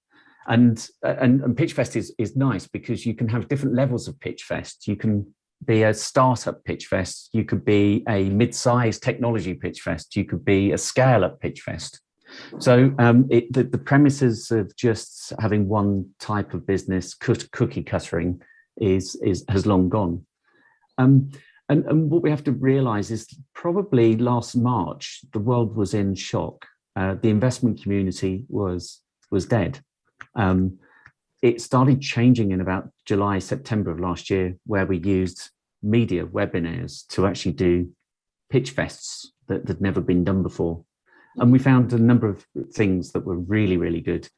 And Pitchfest is nice because you can have different levels of Pitchfest. You can be a startup Pitchfest, you could be a mid-sized technology Pitchfest, you could be a scale-up Pitchfest. So the premises of just having one type of business, cookie cuttering, has long gone. And what we have to realize is probably last March, the world was in shock. The investment community was dead. It started changing in about July, September of last year, where we used media webinars to actually do pitch fests that had never been done before. And we found a number of things that were really, really good.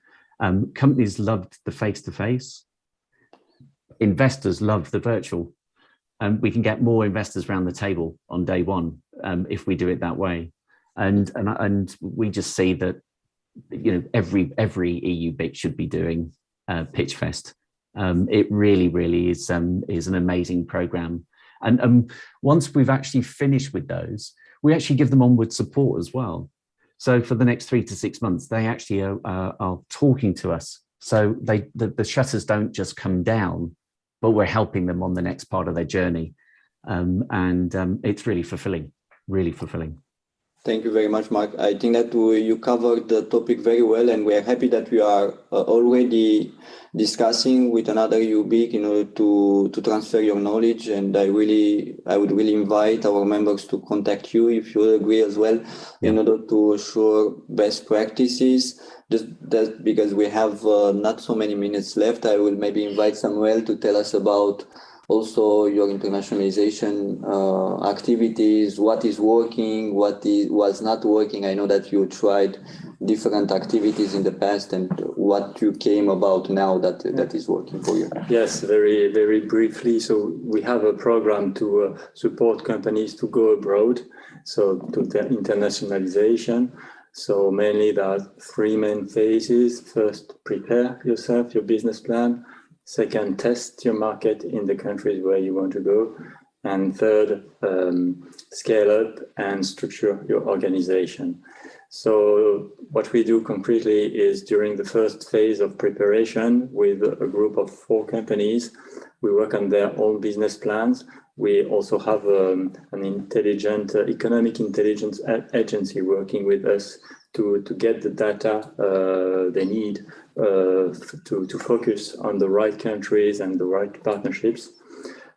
Companies loved the face-to-face. Investors loved the virtual. We can get more investors around the table on day one if we do it that way. And we just see that every EU BIC should be doing Pitchfest. It really is an amazing program. And once we've actually finished with those, we actually give them onward support as well. So for the next 3 to 6 months, they actually are talking to us. So the shutters don't just come down, but we're helping them on the next part of their journey. And it's really fulfilling, really fulfilling. Thank you very much, Mark. I think that you covered the topic very well, and we are happy that we are already discussing with another UBIC in order to transfer your knowledge. And I would really invite our members to contact you if you agree as well, in order to assure best practices. Just that because we have not so many minutes left, I will maybe invite Samuel to tell us about also your internationalization activities, what is working, what was not working. I know that you tried different activities in the past, and what you came about now that is working for you. Yes, very, very briefly. So we have a program to support companies to go abroad, so to the internationalization. So mainly there are 3 main phases. First, prepare yourself, your business plan. Second, test your market in the countries where you want to go. And third, scale up and structure your organization. So what we do concretely is during the first phase of preparation with a group of 4 companies, we work on their own business plans. We also have an intelligent economic intelligence agency working with us to get the data they need to focus on the right countries and the right partnerships.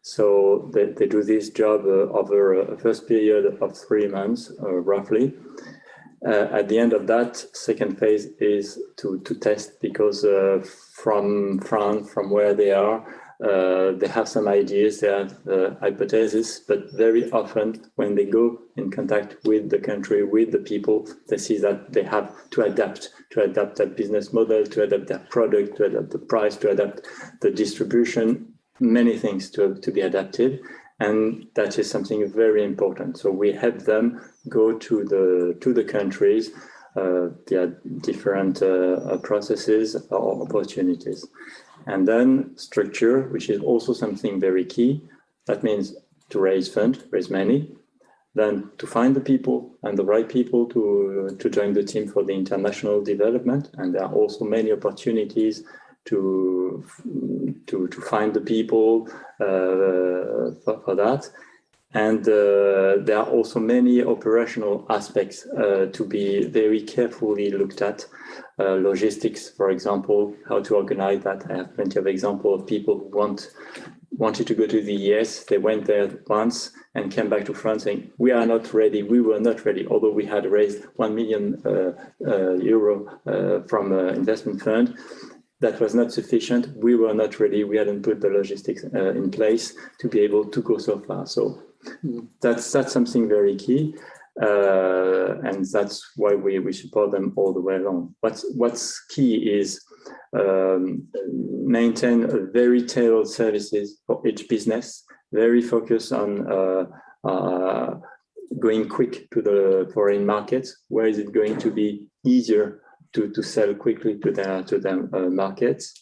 So they do this job over a first period of 3 months, roughly. At the end of that, second phase is to test, because from France, from where they are, they have some ideas, they have hypotheses, but very often when they go in contact with the country, with the people, they see that they have to adapt that business model, to adapt their product, to adapt the price, to adapt the distribution, many things to be adapted. And that is something very important. So we help them go to the countries. There are different processes or opportunities. And then structure, which is also something very key. That means to raise money, then to find the people and the right people to join the team for the international development. And there are also many opportunities to find the people for that. And there are also many operational aspects to be very carefully looked at. Logistics, for example, how to organize that. I have plenty of examples of people who wanted to go to the US. They went there once and came back to France saying, we are not ready. We were not ready, although we had raised 1 million euro from an investment fund. That was not sufficient. We were not ready. We hadn't put the logistics in place to be able to go so far. So that's something very key. And that's why we support them all the way along. What's key is maintain a very tailored services for each business, very focused on going quick to the foreign markets. Where is it going to be easier to sell quickly to their markets?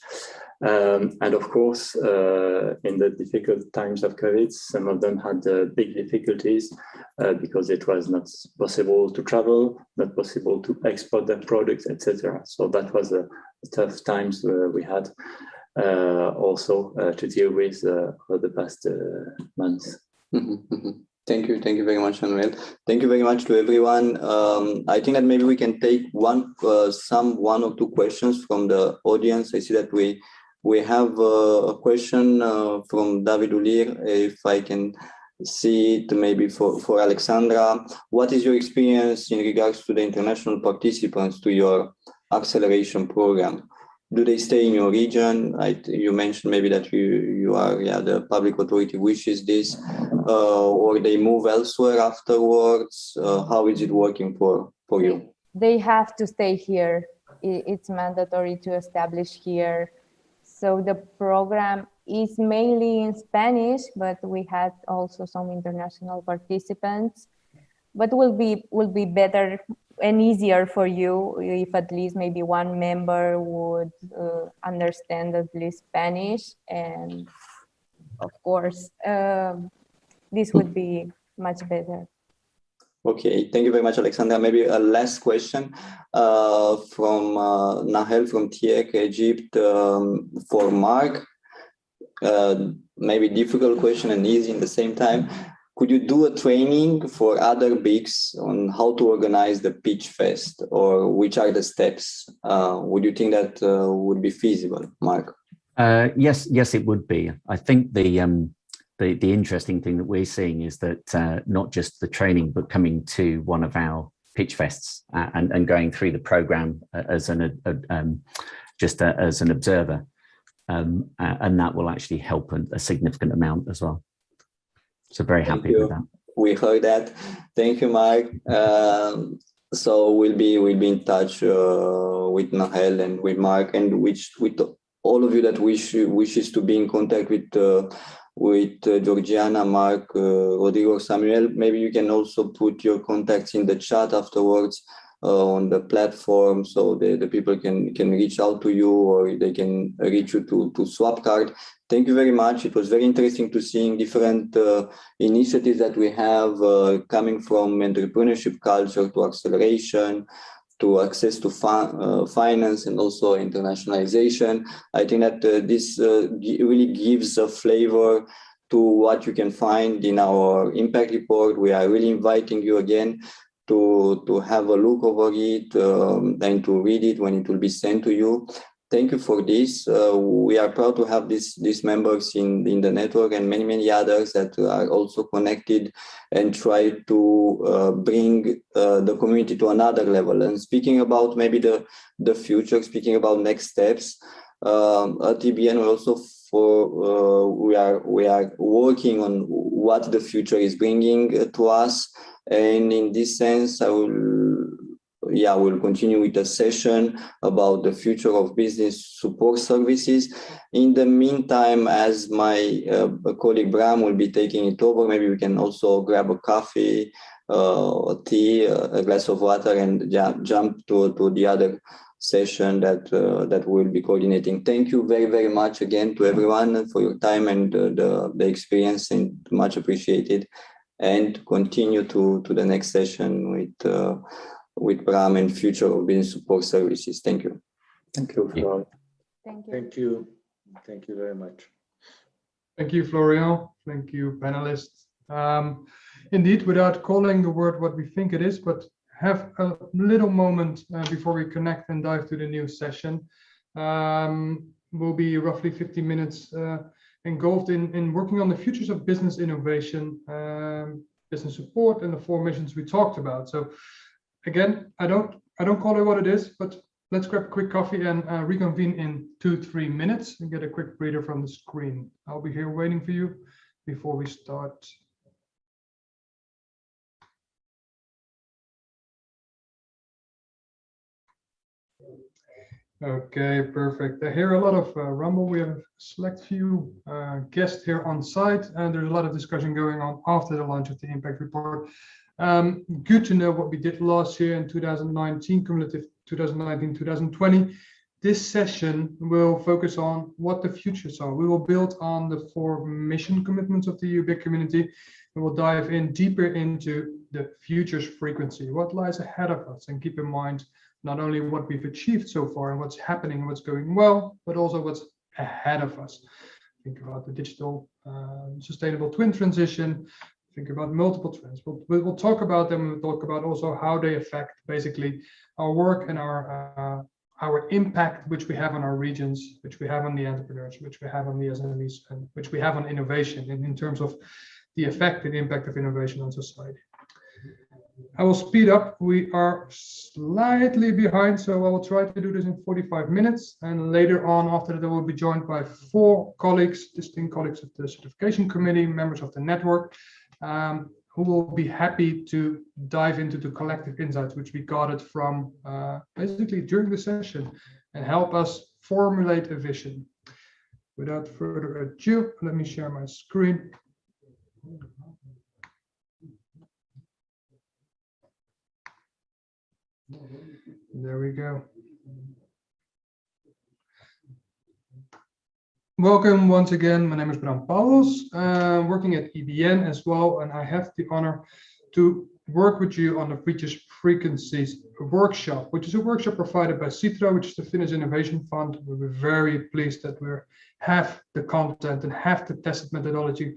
And of course, in the difficult times of COVID, some of them had big difficulties because it was not possible to travel, not possible to export their products, etc. So that was a tough times we had also to deal with for the past months. Thank you very much, Manuel. Thank you very much to everyone. I think that maybe we can take one or two questions from the audience. I see that we have a question from David Ulir. If I can see it, maybe for Alexandra. What is your experience in regards to the international participants to your acceleration program? Do they stay in your region? You mentioned maybe that you are, the public authority wishes this, or they move elsewhere afterwards. How is it working for you? They have to stay here. It's mandatory to establish here. So the program is mainly in Spanish, but we had also some international participants. But will be better and easier for you if at least maybe one member would understand at least Spanish. And of course, this would be much better. Okay, thank you very much, Alexandra. Maybe a last question from Nahel from TIEC Egypt for Mark. Maybe difficult question and easy in the same time. Could you do a training for other BICs on how to organize the Pitchfest, or which are the steps? Would you think that would be feasible, Mark? Yes, it would be. I think the interesting thing that we're seeing is that not just the training, but coming to one of our Pitchfests and going through the program as as an observer, and that will actually help a significant amount as well. So very happy with that. We heard that. Thank you, Mark. So we'll be in touch with Nahel and with Mark, and with all of you that wishes to be in contact with Georgiana, Mark, Rodrigo, Samuel. Maybe you can also put your contacts in the chat afterwards on the platform, so the people can reach out to you, or they can reach you to Swapcard. Thank you very much. It was very interesting to see different initiatives that we have coming from entrepreneurship culture to acceleration, to access to finance, and also internationalization. I think that this really gives a flavor to what you can find in our impact report. We are really inviting you again to have a look over it and to read it when it will be sent to you. Thank you for this. We are proud to have these members in the network, and many others that are also connected and try to bring the community to another level. And speaking about maybe the future, speaking about next steps, at TBN we are working on what the future is bringing to us. And in this sense, we'll continue with a session about the future of business support services. In the meantime, as my colleague Bram will be taking it over, maybe we can also grab a coffee, a tea, a glass of water, and jump to the other session that we'll be coordinating. Thank you very, very much again to everyone for your time and the experience, and much appreciated. And continue to the next session with Bram and future of business support services. Thank you. Thank you, Florian. Thank you. Thank you. Thank you very much. Thank you, Florian. Thank you, panelists. Indeed, without calling the word what we think it is, but have a little moment before we connect and dive to the new session. We'll be roughly 50 minutes engulfed in working on the futures of business innovation, business support, and the 4 missions we talked about. So again, I don't call it what it is, but let's grab a quick coffee and reconvene in 2-3 minutes and get a quick breather from the screen. I'll be here waiting for you before we start. Okay, perfect. I hear a lot of rumble. We have a select few guests here on site, and there's a lot of discussion going on after the launch of the impact report. Good to know what we did last year in 2019, cumulative 2019-2020. This session will focus on what the futures are. We will build on the 4 mission commitments of the UBIC community, and we'll dive in deeper into the futures frequency, what lies ahead of us, and keep in mind not only what we've achieved so far and what's happening and what's going well, but also what's ahead of us. Think about the digital sustainable twin transition. Think about multiple trends. We'll talk about them. We'll talk about also how they affect basically our work and our impact, which we have on our regions, which we have on the entrepreneurs, which we have on the SMEs, and which we have on innovation in terms of the effect and impact of innovation on society. I will speed up. We are slightly behind, so I will try to do this in 45 minutes. And later on, after that, I will be joined by 4 colleagues, distinct colleagues of the certification committee, members of the network, who will be happy to dive into the collective insights which we gathered from basically during the session and help us formulate a vision. Without further ado, let me share my screen. There we go. Welcome once again. My name is Bram Pauwels, working at EBN as well, and I have the honor to work with you on the Futures Frequencies workshop, which is a workshop provided by Citra, which is the Finnish Innovation Fund. We're very pleased that we have the content and have the tested methodology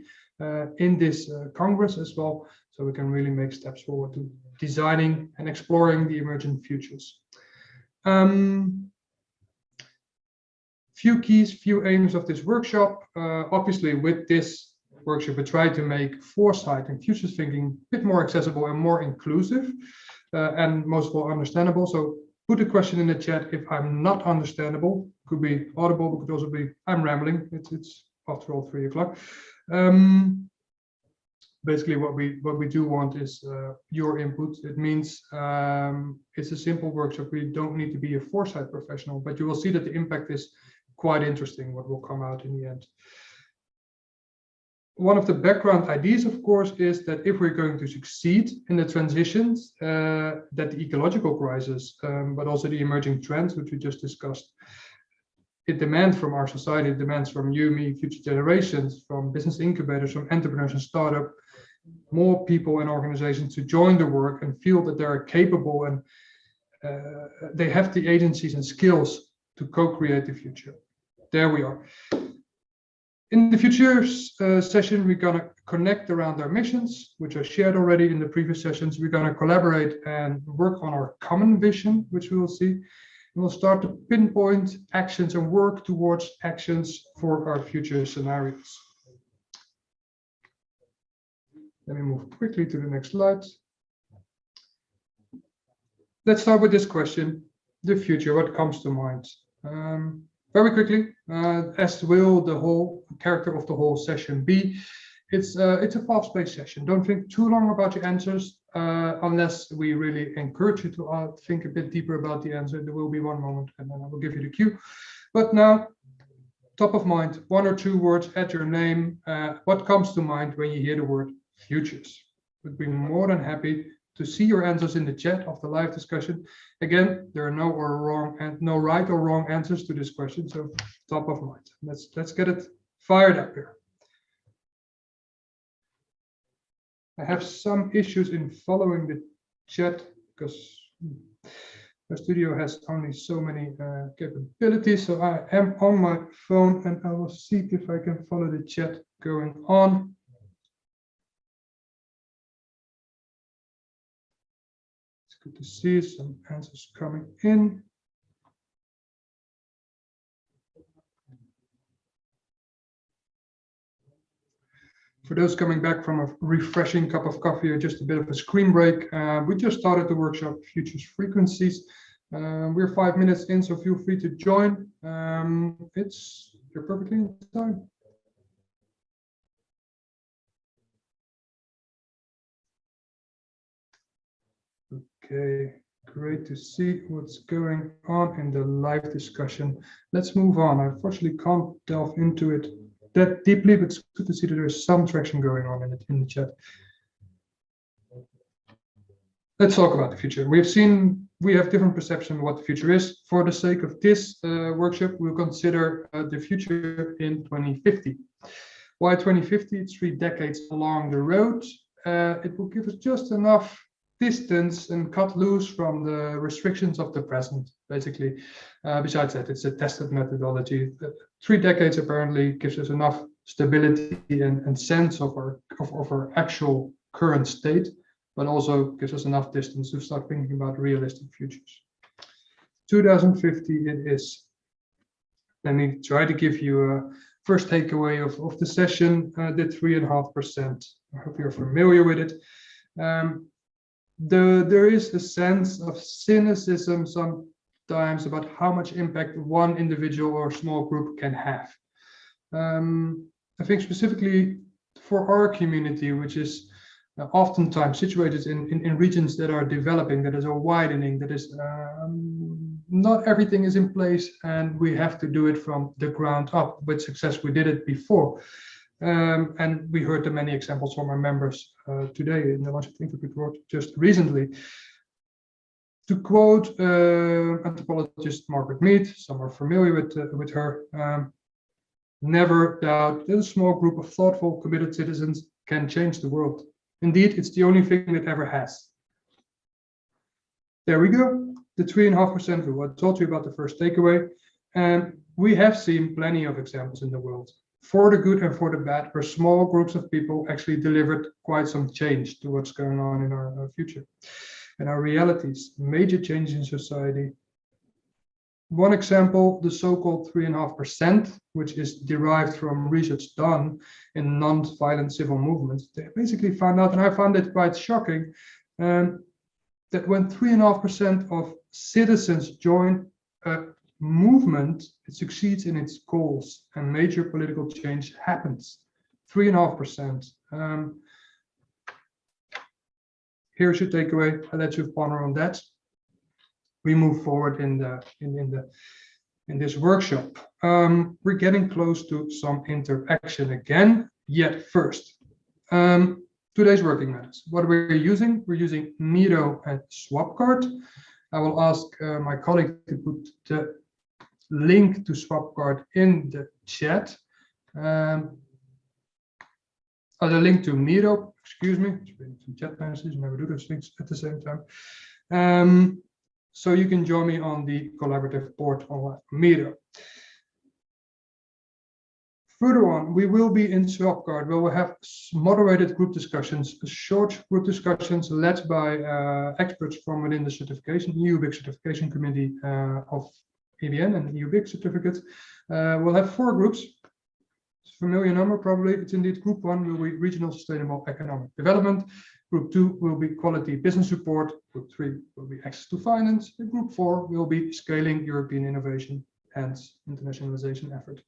in this Congress as well, so we can really make steps forward to designing and exploring the emerging futures. Few keys, few aims of this workshop. Obviously, with this workshop, we try to make foresight and futures thinking a bit more accessible and more inclusive, and most of all understandable. So put a question in the chat if I'm not understandable. Could be audible, but could also be I'm rambling. It's after all 3 o'clock. Basically, what we do want is your input. It means it's a simple workshop. We don't need to be a foresight professional, but you will see that the impact is quite interesting, what will come out in the end. One of the background ideas, of course, is that if we're going to succeed in the transitions, that the ecological crisis, but also the emerging trends, which we just discussed, it demands from our society, it demands from you, me, future generations, from business incubators, from entrepreneurs and startup, more people and organizations to join the work and feel that they are capable and they have the agencies and skills to co-create the future. There we are. In the futures session, we're going to connect around our missions, which I shared already in the previous sessions. We're going to collaborate and work on our common vision, which we will see. And we'll start to pinpoint actions and work towards actions for our future scenarios. Let me move quickly to the next slide. Let's start with this question, the future, what comes to mind? Very quickly, as will the whole character of the whole session be, it's a fast-paced session. Don't think too long about your answers, unless we really encourage you to think a bit deeper about the answer. There will be one moment, and then I will give you the cue. But now, top of mind, 1 or 2 words, add your name. What comes to mind when you hear the word futures? We'd be more than happy to see your answers in the chat of the live discussion. Again, there are no right or wrong answers to this question, so top of mind. Let's get it fired up here. I have some issues in following the chat because the studio has only so many capabilities. So I am on my phone and I will see if I can follow the chat going on. It's good to see some answers coming in. For those coming back from a refreshing cup of coffee or just a bit of a screen break, we just started the workshop Futures Frequencies. We're 5 minutes in, so feel free to join. You're perfectly in time. Okay, great to see what's going on in the live discussion. Let's move on. I unfortunately can't delve into it that deeply, but it's good to see that there's some traction going on in the chat. Let's talk about the future. We have different perception of what the future is. For the sake of this workshop, we'll consider the future in 2050. Why 2050? It's 3 decades along the road. It will give us just enough distance and cut loose from the restrictions of the present, basically. Besides that, it's a tested methodology. 3 decades apparently gives us enough stability and sense of our actual current state, but also gives us enough distance to start thinking about realistic futures. 2050 it is. Let me try to give you a first takeaway of the session, the 3.5%. I hope you're familiar with it. There is a sense of cynicism sometimes about how much impact one individual or small group can have. I think specifically for our community, which is oftentimes situated in regions that are developing, that is a widening, that is not everything is in place, and we have to do it from the ground up. With success, we did it before. And we heard the many examples from our members today in the Entrepreneurship Impact Report just recently. To quote anthropologist Margaret Mead, some are familiar with her, never doubt that a small group of thoughtful, committed citizens can change the world. Indeed, it's the only thing that ever has. There we go, the 3.5% rule. I told you about the first takeaway, and we have seen plenty of examples in the world, for the good and for the bad, where small groups of people actually delivered quite some change to what's going on in our future and our realities, major changes in society. One example, the so-called 3.5%, which is derived from research done in non-violent civil movements. They basically found out, and I found it quite shocking, that when 3.5% of citizens join a movement, it succeeds in its goals and major political change happens. 3.5%. Here's your takeaway. I'll let you ponder on that. We move forward in this workshop. We're getting close to some interaction again. Yet first, today's working methods. What we're using Miro and Swapcard. I will ask my colleague to put the link to Swapcard in the chat. The link to Miro, excuse me, some chat messages, never do those things at the same time. So you can join me on the collaborative board on Miro. Further on, we will be in Swapcard, where we'll have moderated group discussions, short group discussions led by experts from within the certification, EU BIC certification committee of EBN and EU BIC certificates. We'll have 4 groups. It's a familiar number, probably. It's indeed group 1 will be regional sustainable economic development. Group 2 will be quality business support. Group 3 will be access to finance. And group 4 will be scaling European innovation and internationalization effort.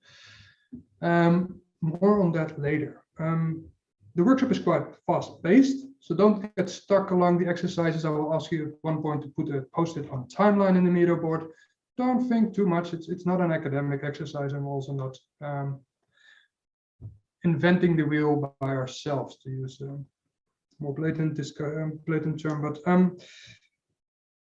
More on that later. The workshop is quite fast-paced, so don't get stuck along the exercises. I will ask you at one point to put a post-it on timeline in the Miro board. Don't think too much. It's not an academic exercise, and we're also not inventing the wheel by ourselves, to use more blatant term, but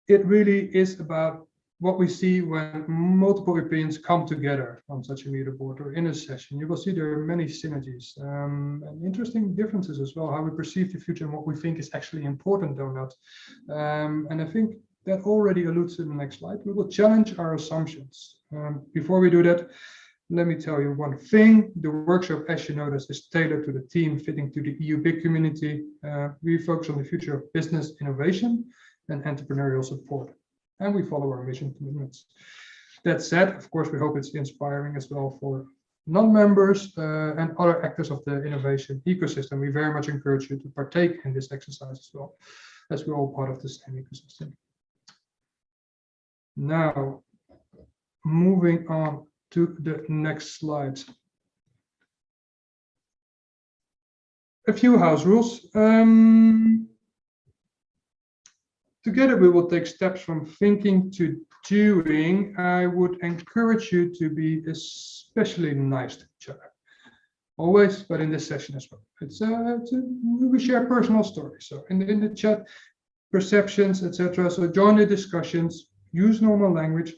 it really is about what we see when multiple opinions come together on such a media board or in a session. You will see there are many synergies and interesting differences as well, how we perceive the future and what we think is actually important or not. And I think that already alludes to the next slide. We will challenge our assumptions. Before we do that, let me tell you one thing. The workshop, as you notice, is tailored to the team fitting to the EU BIC community. We focus on the future of business innovation and entrepreneurial support, and we follow our mission commitments. That said, of course, we hope it's inspiring as well for non-members and other actors of the innovation ecosystem. We very much encourage you to partake in this exercise as well, as we're all part of the same ecosystem. Now, moving on to the next slide. A few house rules. Together we will take steps from thinking to doing. I would encourage you to be especially nice to each other. Always, but in this session as well. We share personal stories. So in the chat, perceptions, etc. So join the discussions, use normal language,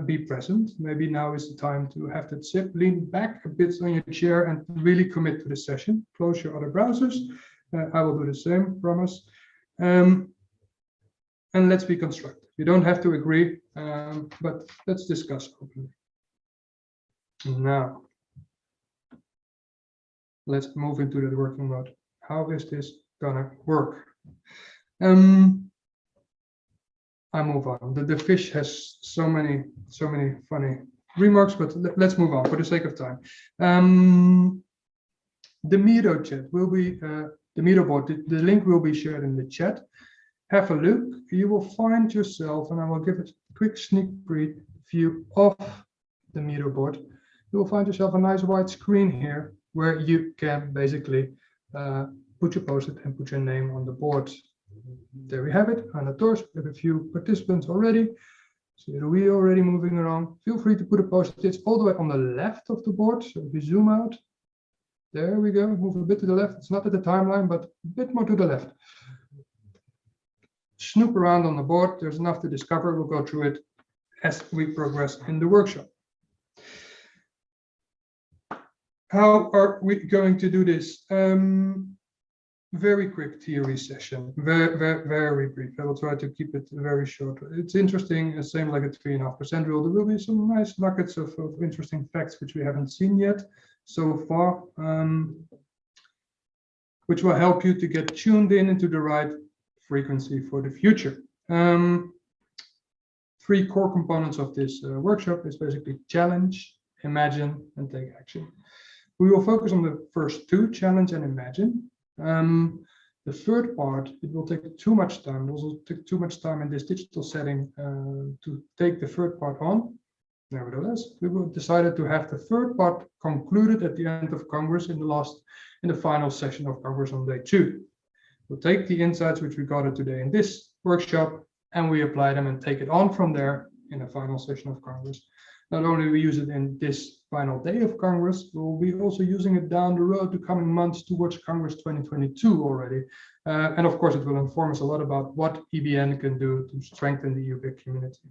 be present. Maybe now is the time to have that sip, lean back a bit on your chair and really commit to the session. Close your other browsers. I will do the same, promise. And let's be constructive. You don't have to agree, but let's discuss openly. Now, let's move into the working mode. How is this gonna work? I move on. The fish has so many funny remarks, but let's move on for the sake of time. The Miro chat will be the Miro board. The link will be shared in the chat. Have a look. You will find yourself, and I will give it a quick sneak preview of the Miro board. You will find yourself a nice white screen here where you can basically put your post-it and put your name on the board. There we have it. On the torch, we have a few participants already. So we already moving around. Feel free to put a post-it all the way on the left of the board. So if you zoom out, there we go. Move a bit to the left. It's not at the timeline, but a bit more to the left. Snoop around on the board. There's enough to discover. We'll go through it as we progress in the workshop. How are we going to do this? Very quick theory session, very brief. I will try to keep it very short. It's interesting, same like a 3.5% rule. There will be some nice nuggets of interesting facts which we haven't seen yet so far, which will help you to get tuned in into the right frequency for the future. 3 core components of this workshop is basically challenge, imagine, and take action. We will focus on the first 2, challenge and imagine. The third part, it will take too much time. It will take too much time in this digital setting to take the third part on. Nevertheless, we will decided to have the third part concluded at the end of Congress in the final session of Congress on day 2. We'll take the insights which we gathered today in this workshop and we apply them and take it on from there in the final session of Congress. Not only we use it in this final day of Congress, we'll be also using it down the road to coming months towards Congress 2022 already. And of course, it will inform us a lot about what EBN can do to strengthen the EU BIC community.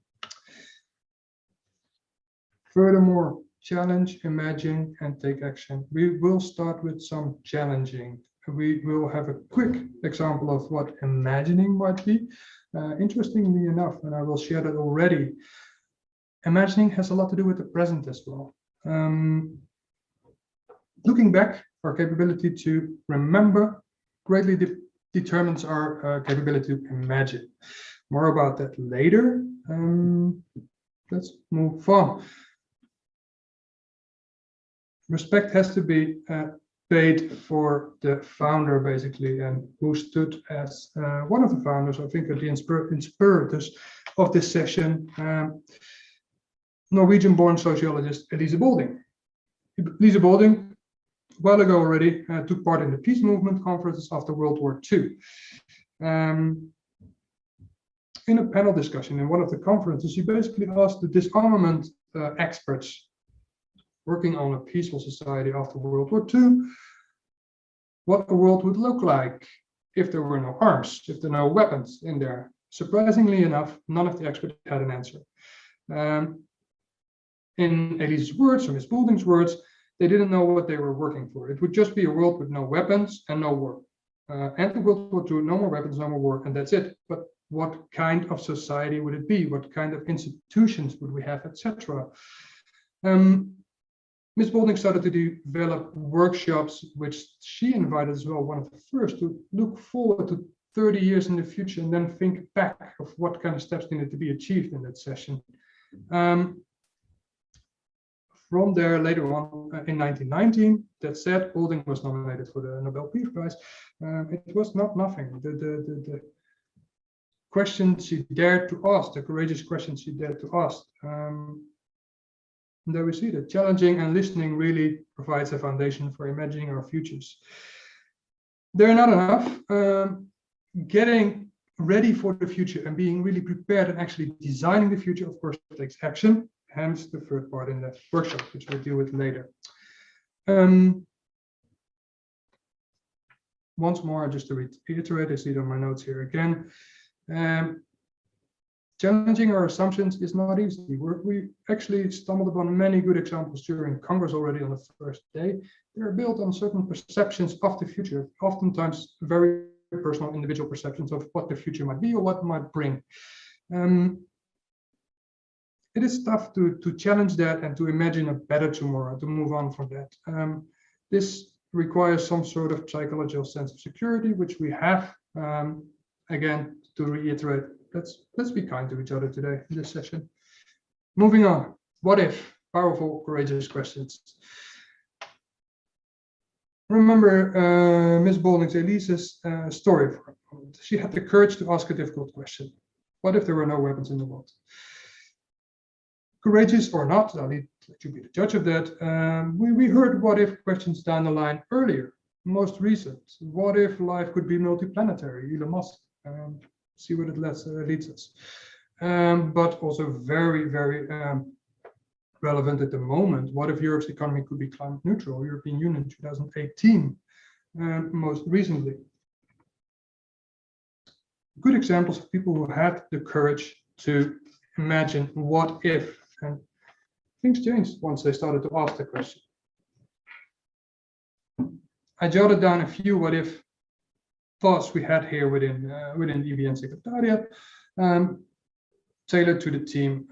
Furthermore, challenge, imagine, and take action. We will start with some challenging. We will have a quick example of what imagining might be. Interestingly enough, and I will share that already, imagining has a lot to do with the present as well. Looking back, our capability to remember greatly determines our capability to imagine. More about that later. Let's move on. Respect has to be paid for the founder, basically, and who stood as one of the founders, I think, the inspirators of this session. Norwegian-born sociologist Elise Bolding. Elise Bolding, a while ago already, took part in the peace movement conferences after World War II. In a panel discussion in one of the conferences, she basically asked the disarmament experts working on a peaceful society after World War II what a world would look like if there were no arms, if there were no weapons in there? Surprisingly enough, none of the experts had an answer. In Elise's words, or Ms. Boulding's words, they didn't know what they were working for. It would just be a world with no weapons and no war. End of World War II, no more weapons, no more war, and that's it. But what kind of society would it be? What kind of institutions would we have, etc.? Ms. Boulding started to develop workshops, which she invited as well, one of the first, to look forward to 30 years in the future and then think back of what kind of steps needed to be achieved in that session. From there, later on in 1919, that said, Boulding was nominated for the Nobel Peace Prize. It was not nothing. The questions she dared to ask, the courageous questions she dared to ask. There we see that challenging and listening really provides a foundation for imagining our futures. They're not enough. Getting ready for the future and being really prepared and actually designing the future, of course, takes action. Hence the third part in the workshop, which we'll deal with later. Once more, just to reiterate, I see it on my notes here again. Challenging our assumptions is not easy. We actually stumbled upon many good examples during Congress already on the first day. They're built on certain perceptions of the future, oftentimes very personal individual perceptions of what the future might be or what it might bring. It is tough to challenge that and to imagine a better tomorrow, to move on from that. This requires some sort of psychological sense of security, which we have. Again, to reiterate, let's be kind to each other today in this session. Moving on. What if? Powerful, courageous questions. Remember Ms. Boulding's Elise's story for a moment. She had the courage to ask a difficult question. What if there were no weapons in the world? Courageous or not, I'll let you be the judge of that. We heard what if questions down the line earlier, most recent. What if life could be multiplanetary? Elon Musk. See what it leads us. But also very, very relevant at the moment. What if Europe's economy could be climate neutral? European Union 2018, most recently. Good examples of people who had the courage to imagine what if, and things changed once they started to ask the question. I jotted down a few what if thoughts we had here within the EBN Secretariat, tailored to the team.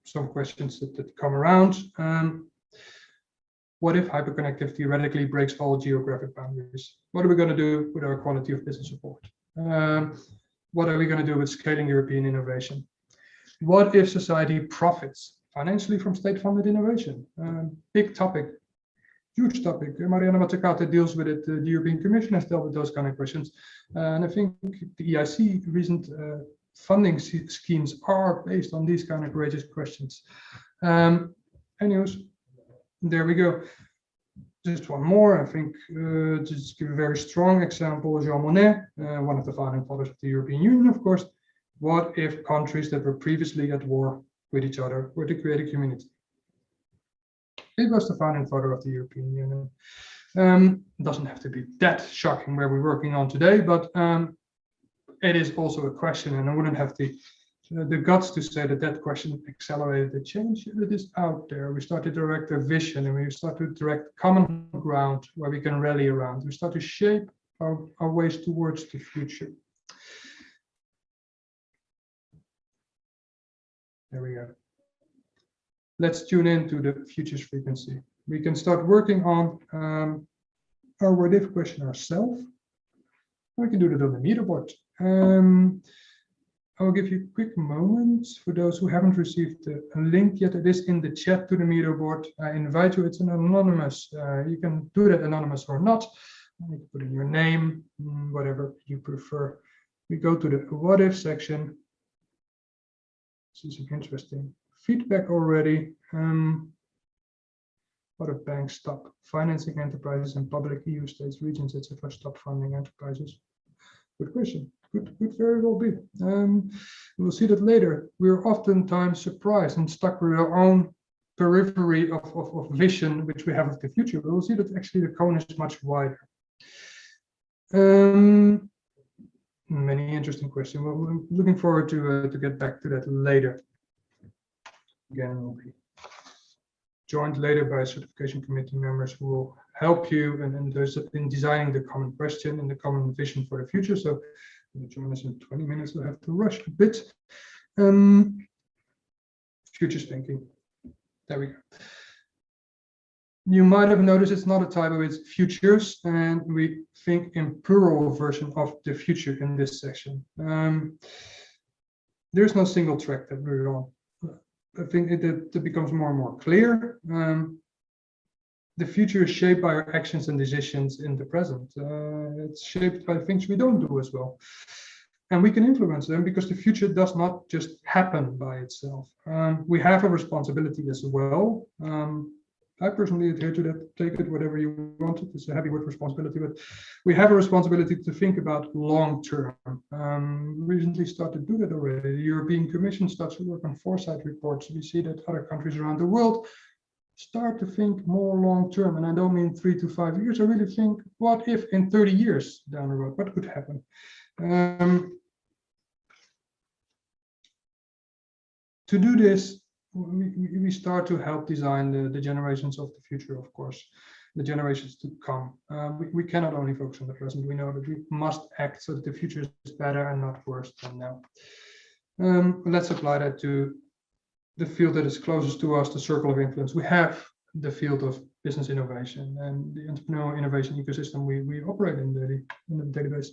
Some questions that come around. What if hyperconnectivity radically breaks all geographic boundaries? What are we going to do with our quality of business support? What are we going to do with scaling European innovation? What if society profits financially from state-funded innovation? Big topic, huge topic. Mariana Mazzucato deals with it. The European Commission has dealt with those kind of questions. And I think the EIC recent funding schemes are based on these kind of courageous questions. Anyways, there we go. Just one more, I think, just give a very strong example, Jean Monnet, one of the founding fathers of the European Union, of course. What if countries that were previously at war with each other were to create a community? It was the founding father of the European Union. Doesn't have to be that shocking where we're working on today, but it is also a question, and I wouldn't have the guts to say that question accelerated the change. It is out there. We start to direct a vision, and we start to direct common ground where we can rally around. We start to shape our ways towards the future. There we go. Let's tune into the futures frequency. We can start working on our what if question ourselves. We can do that on the meter board. I will give you a quick moment for those who haven't received a link yet. It is in the chat to the meter board. I invite you. It's an anonymous. You can do that anonymous or not. You can put in your name, whatever you prefer. We go to the what if section. This is interesting feedback already. What if banks stop financing enterprises and public EU states, regions, etc. stop funding enterprises? Good question. Could very well be. We'll see that later. We're oftentimes surprised and stuck with our own periphery of vision, which we have of the future. We'll see that actually the cone is much wider. Many interesting questions. Well, we're looking forward to get back to that later. Again, we'll be joined later by certification committee members who will help you and those in designing the common question and the common vision for the future. So we'll join us in 20 minutes. We'll have to rush a bit. Futures thinking. There we go. You might have noticed it's not a typo, it's futures, and we think in plural version of the future in this section. There's no single track that we're on. I think it becomes more and more clear. The future is shaped by our actions and decisions in the present. It's shaped by things we don't do as well. And we can influence them because the future does not just happen by itself. We have a responsibility as well. I personally adhere to that. Take it whatever you want. It's a heavy word, responsibility, but we have a responsibility to think about long term. Recently started to do that already. The European Commission starts to work on foresight reports. We see that other countries around the world start to think more long term. And I don't mean 3 to 5 years. I really think, what if in 30 years down the road, what could happen? To do this, we start to help design the generations of the future, of course, the generations to come. We cannot only focus on the present. We know that we must act so that the future is better and not worse than now. Let's apply that to the field that is closest to us, the circle of influence. We have the field of business innovation and the entrepreneurial innovation ecosystem we operate in the database.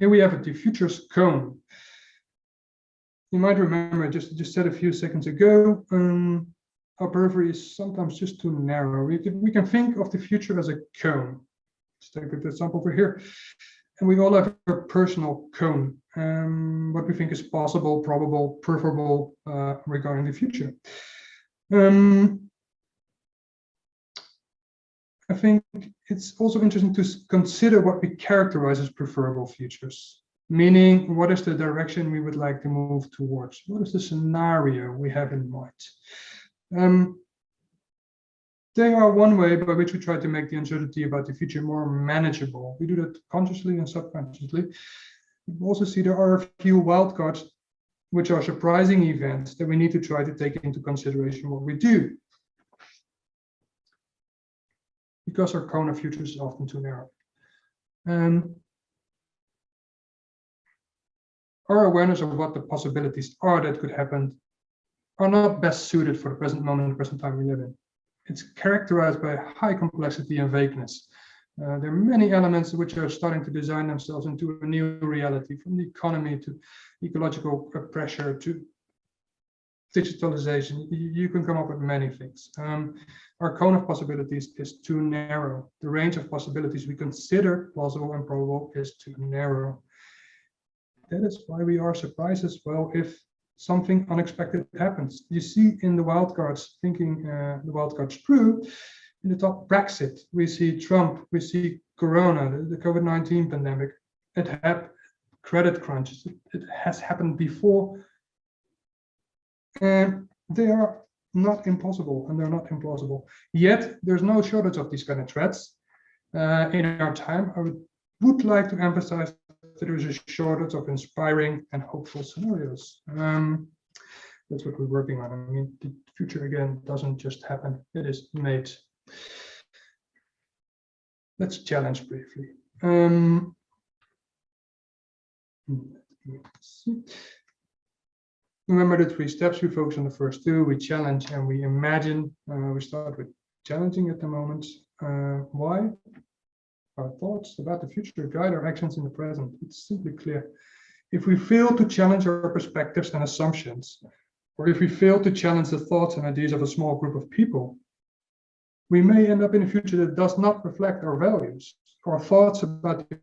Here we have it, the futures cone. You might remember, just said a few seconds ago, our periphery is sometimes just too narrow. We can think of the future as a cone. Let's take an example over here. And we all have a personal cone, what we think is possible, probable, preferable regarding the future. I think it's also interesting to consider what we characterize as preferable futures. Meaning, what is the direction we would like to move towards? What is the scenario we have in mind? They are one way by which we try to make the uncertainty about the future more manageable. We do that consciously and subconsciously. We also see there are a few wildcards, which are surprising events that we need to try to take into consideration what we do. Because our cone of futures is often too narrow. Our awareness of what the possibilities are that could happen are not best suited for the present moment, the present time we live in. It's characterized by high complexity and vagueness. There are many elements which are starting to design themselves into a new reality, from the economy to ecological pressure to digitalization. You can come up with many things. Our cone of possibilities is too narrow. The range of possibilities we consider plausible and probable is too narrow. That is why we are surprised as well if something unexpected happens. You see in the wildcards, thinking the wildcards through, in the top Brexit, we see Trump, we see Corona, the COVID-19 pandemic. It had credit crunches. It has happened before. And they are not impossible, and they're not implausible. Yet, there's no shortage of these kind of threats. In our time, I would like to emphasize that there is a shortage of inspiring and hopeful scenarios. That's what we're working on. I mean, the future, again, doesn't just happen. It is made. Let's challenge briefly. Remember the 3 steps. We focus on the first 2. We challenge and we imagine. We start with challenging at the moment. Why? Our thoughts about the future guide our actions in the present. It's simply clear. If we fail to challenge our perspectives and assumptions, or if we fail to challenge the thoughts and ideas of a small group of people, we may end up in a future that does not reflect our values. Our thoughts about the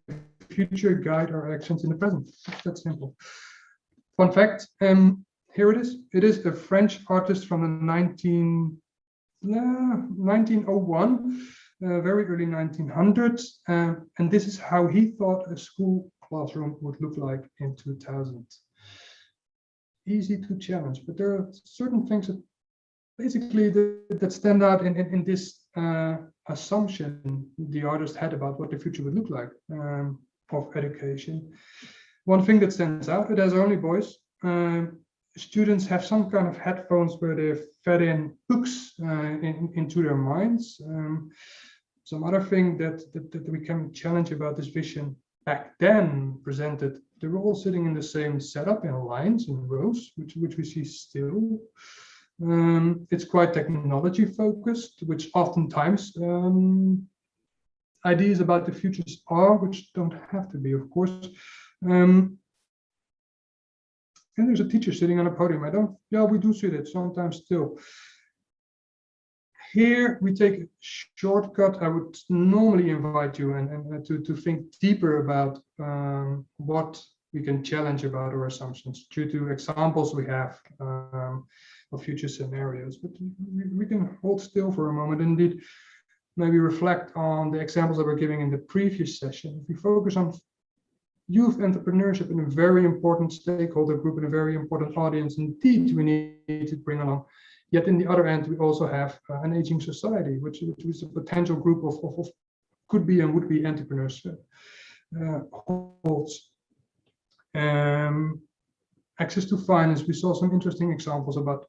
future guide our actions in the present. It's that simple. Fun fact, here it is. It is a French artist from the 1901. Very early 1900s, and this is how he thought a school classroom would look like in 2000. Easy to challenge, but there are certain things that basically that stand out in this assumption the artist had about what the future would look like of education. One thing that stands out, it has only voice. Students have some kind of headphones where they've fed in books into their minds. Some other thing that we can challenge about this vision back then presented, they were all sitting in the same setup in lines, in rows, which we see still. It's quite technology focused, which oftentimes ideas about the futures are, which don't have to be, of course. And there's a teacher sitting on a podium. We do see that sometimes still. Here we take a shortcut. I would normally invite you and to think deeper about what we can challenge about our assumptions due to examples we have of future scenarios. But we can hold still for a moment, indeed, maybe reflect on the examples that we're giving in the previous session. If we focus on youth entrepreneurship in a very important stakeholder group, in a very important audience, indeed, we need to bring along. Yet in the other end, we also have an aging society, which is a potential group of could be and would be entrepreneurs holds. Access to finance, we saw some interesting examples about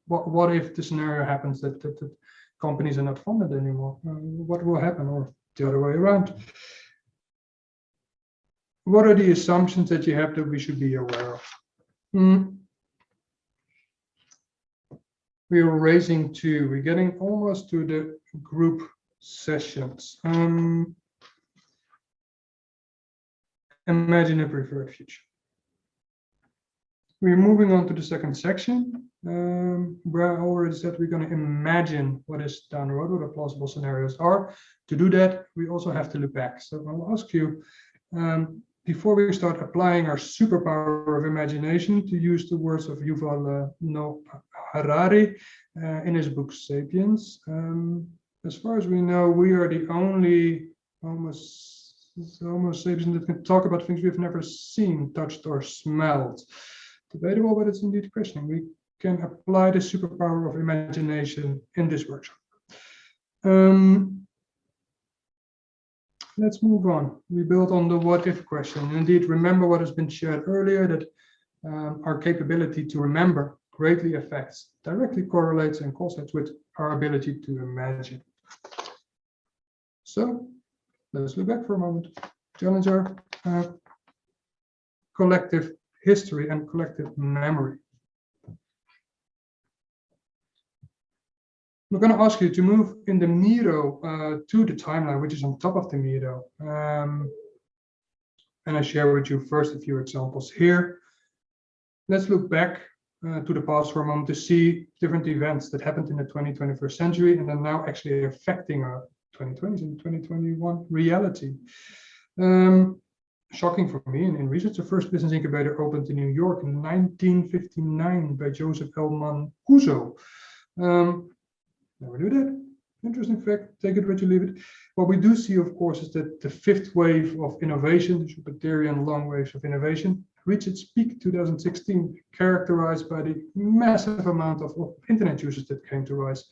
what if the scenario happens that companies are not funded anymore. What will happen, or the other way around? What are the assumptions that you have that we should be aware of? We are raising to, we're getting almost to the group sessions. Imagine a preferred future. We're moving on to the second section, where I already said we're going to imagine what is down the road, what the plausible scenarios are. To do that, we also have to look back. So I'll ask you, before we start applying our superpower of imagination, to use the words of Yuval Noah Harari in his book *Sapiens*. As far as we know, we are the only Homo sapiens that can talk about things we've never seen, touched, or smelled. Debatable, but it's indeed questioning. We can apply the superpower of imagination in this workshop. Let's move on. We build on the what if question. Indeed, remember what has been shared earlier, that our capability to remember greatly affects, directly correlates and correlates with our ability to imagine. So let's look back for a moment. Challenge our collective history and collective memory. We're going to ask you to move in the Miro to the timeline, which is on top of the Miro. And I share with you first a few examples here. Let's look back to the past for a moment to see different events that happened in the 21st century and are now actually affecting our 2020 and 2021 reality. Shocking for me, in research, the first business incubator opened in New York in 1959 by Joseph L. Mancuso. Never knew that. Interesting fact, take it what you leave it. What we do see, of course, is that the fifth wave of innovation, the Schumpeterian long waves of innovation, reached its peak 2016, characterized by the massive amount of internet users that came to rise.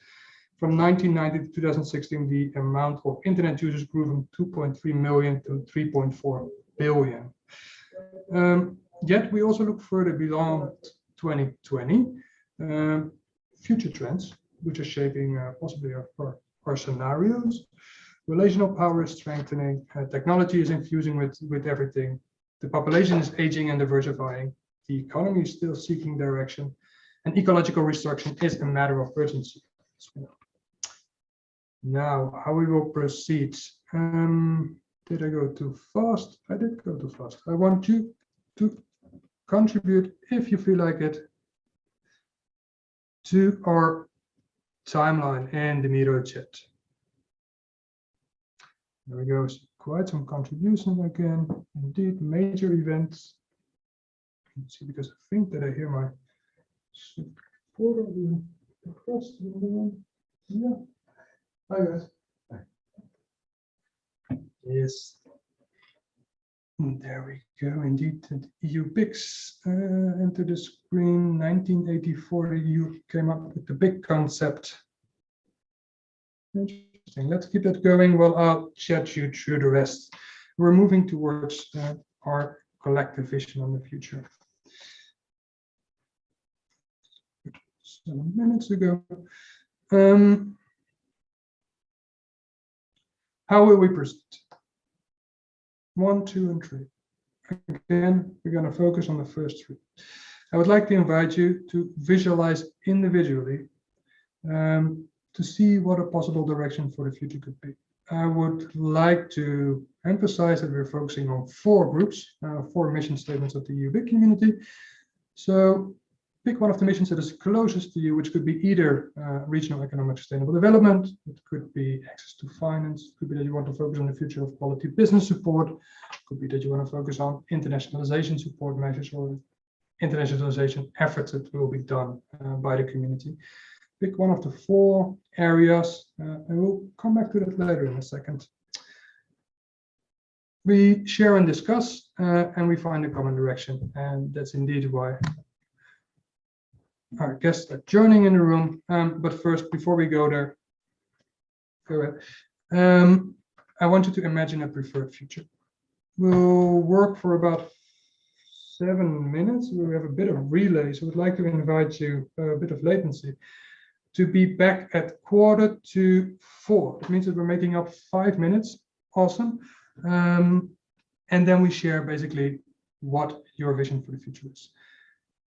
From 1990 to 2016, the amount of internet users grew from 2.3 million to 3.4 billion. Yet we also look further beyond 2020, future trends, which are shaping possibly our scenarios. Relational power is strengthening, technology is infusing with everything. The population is aging and diversifying. The economy is still seeking direction, and ecological restructuring is a matter of urgency. Now, how we will proceed. Did I go too fast? I did go too fast. I want you to contribute, if you feel like it, to our timeline in the Miro chat. There we go. Quite some contributions again. Indeed, major events. Let's see, because I think that I hear my supporter across the room. Yeah. Hi guys. Yes. There we go. Indeed, the EU BICs entered the screen. 1984, the EU came up with the BIC concept. Interesting interesting. Let's keep that going while I'll chat you through the rest. We're moving towards our collective vision on the future. 7 minutes ago. How will we present? 1, 2, and 3. Again, we're going to focus on the first 3. I would like to invite you to visualize individually to see what a possible direction for the future could be. I would like to emphasize that we're focusing on 4 groups, 4 mission statements of the BIC community. So pick one of the missions that is closest to you, which could be either regional economic sustainable development, it could be access to finance, it could be that you want to focus on the future of quality business support, it could be that you want to focus on internationalization support measures or internationalization efforts that will be done by the community. Pick one of the 4 areas, and we'll come back to that later in a second. We share and discuss, and we find a common direction, and that's indeed why our guests are joining in the room. But first, before we go there, I want you to imagine a preferred future. We'll work for about 7 minutes. We have a bit of relay, so we'd like to invite you, a bit of latency, to be back at 3:45. It means that we're making up 5 minutes. Awesome. And then we share basically what your vision for the future is.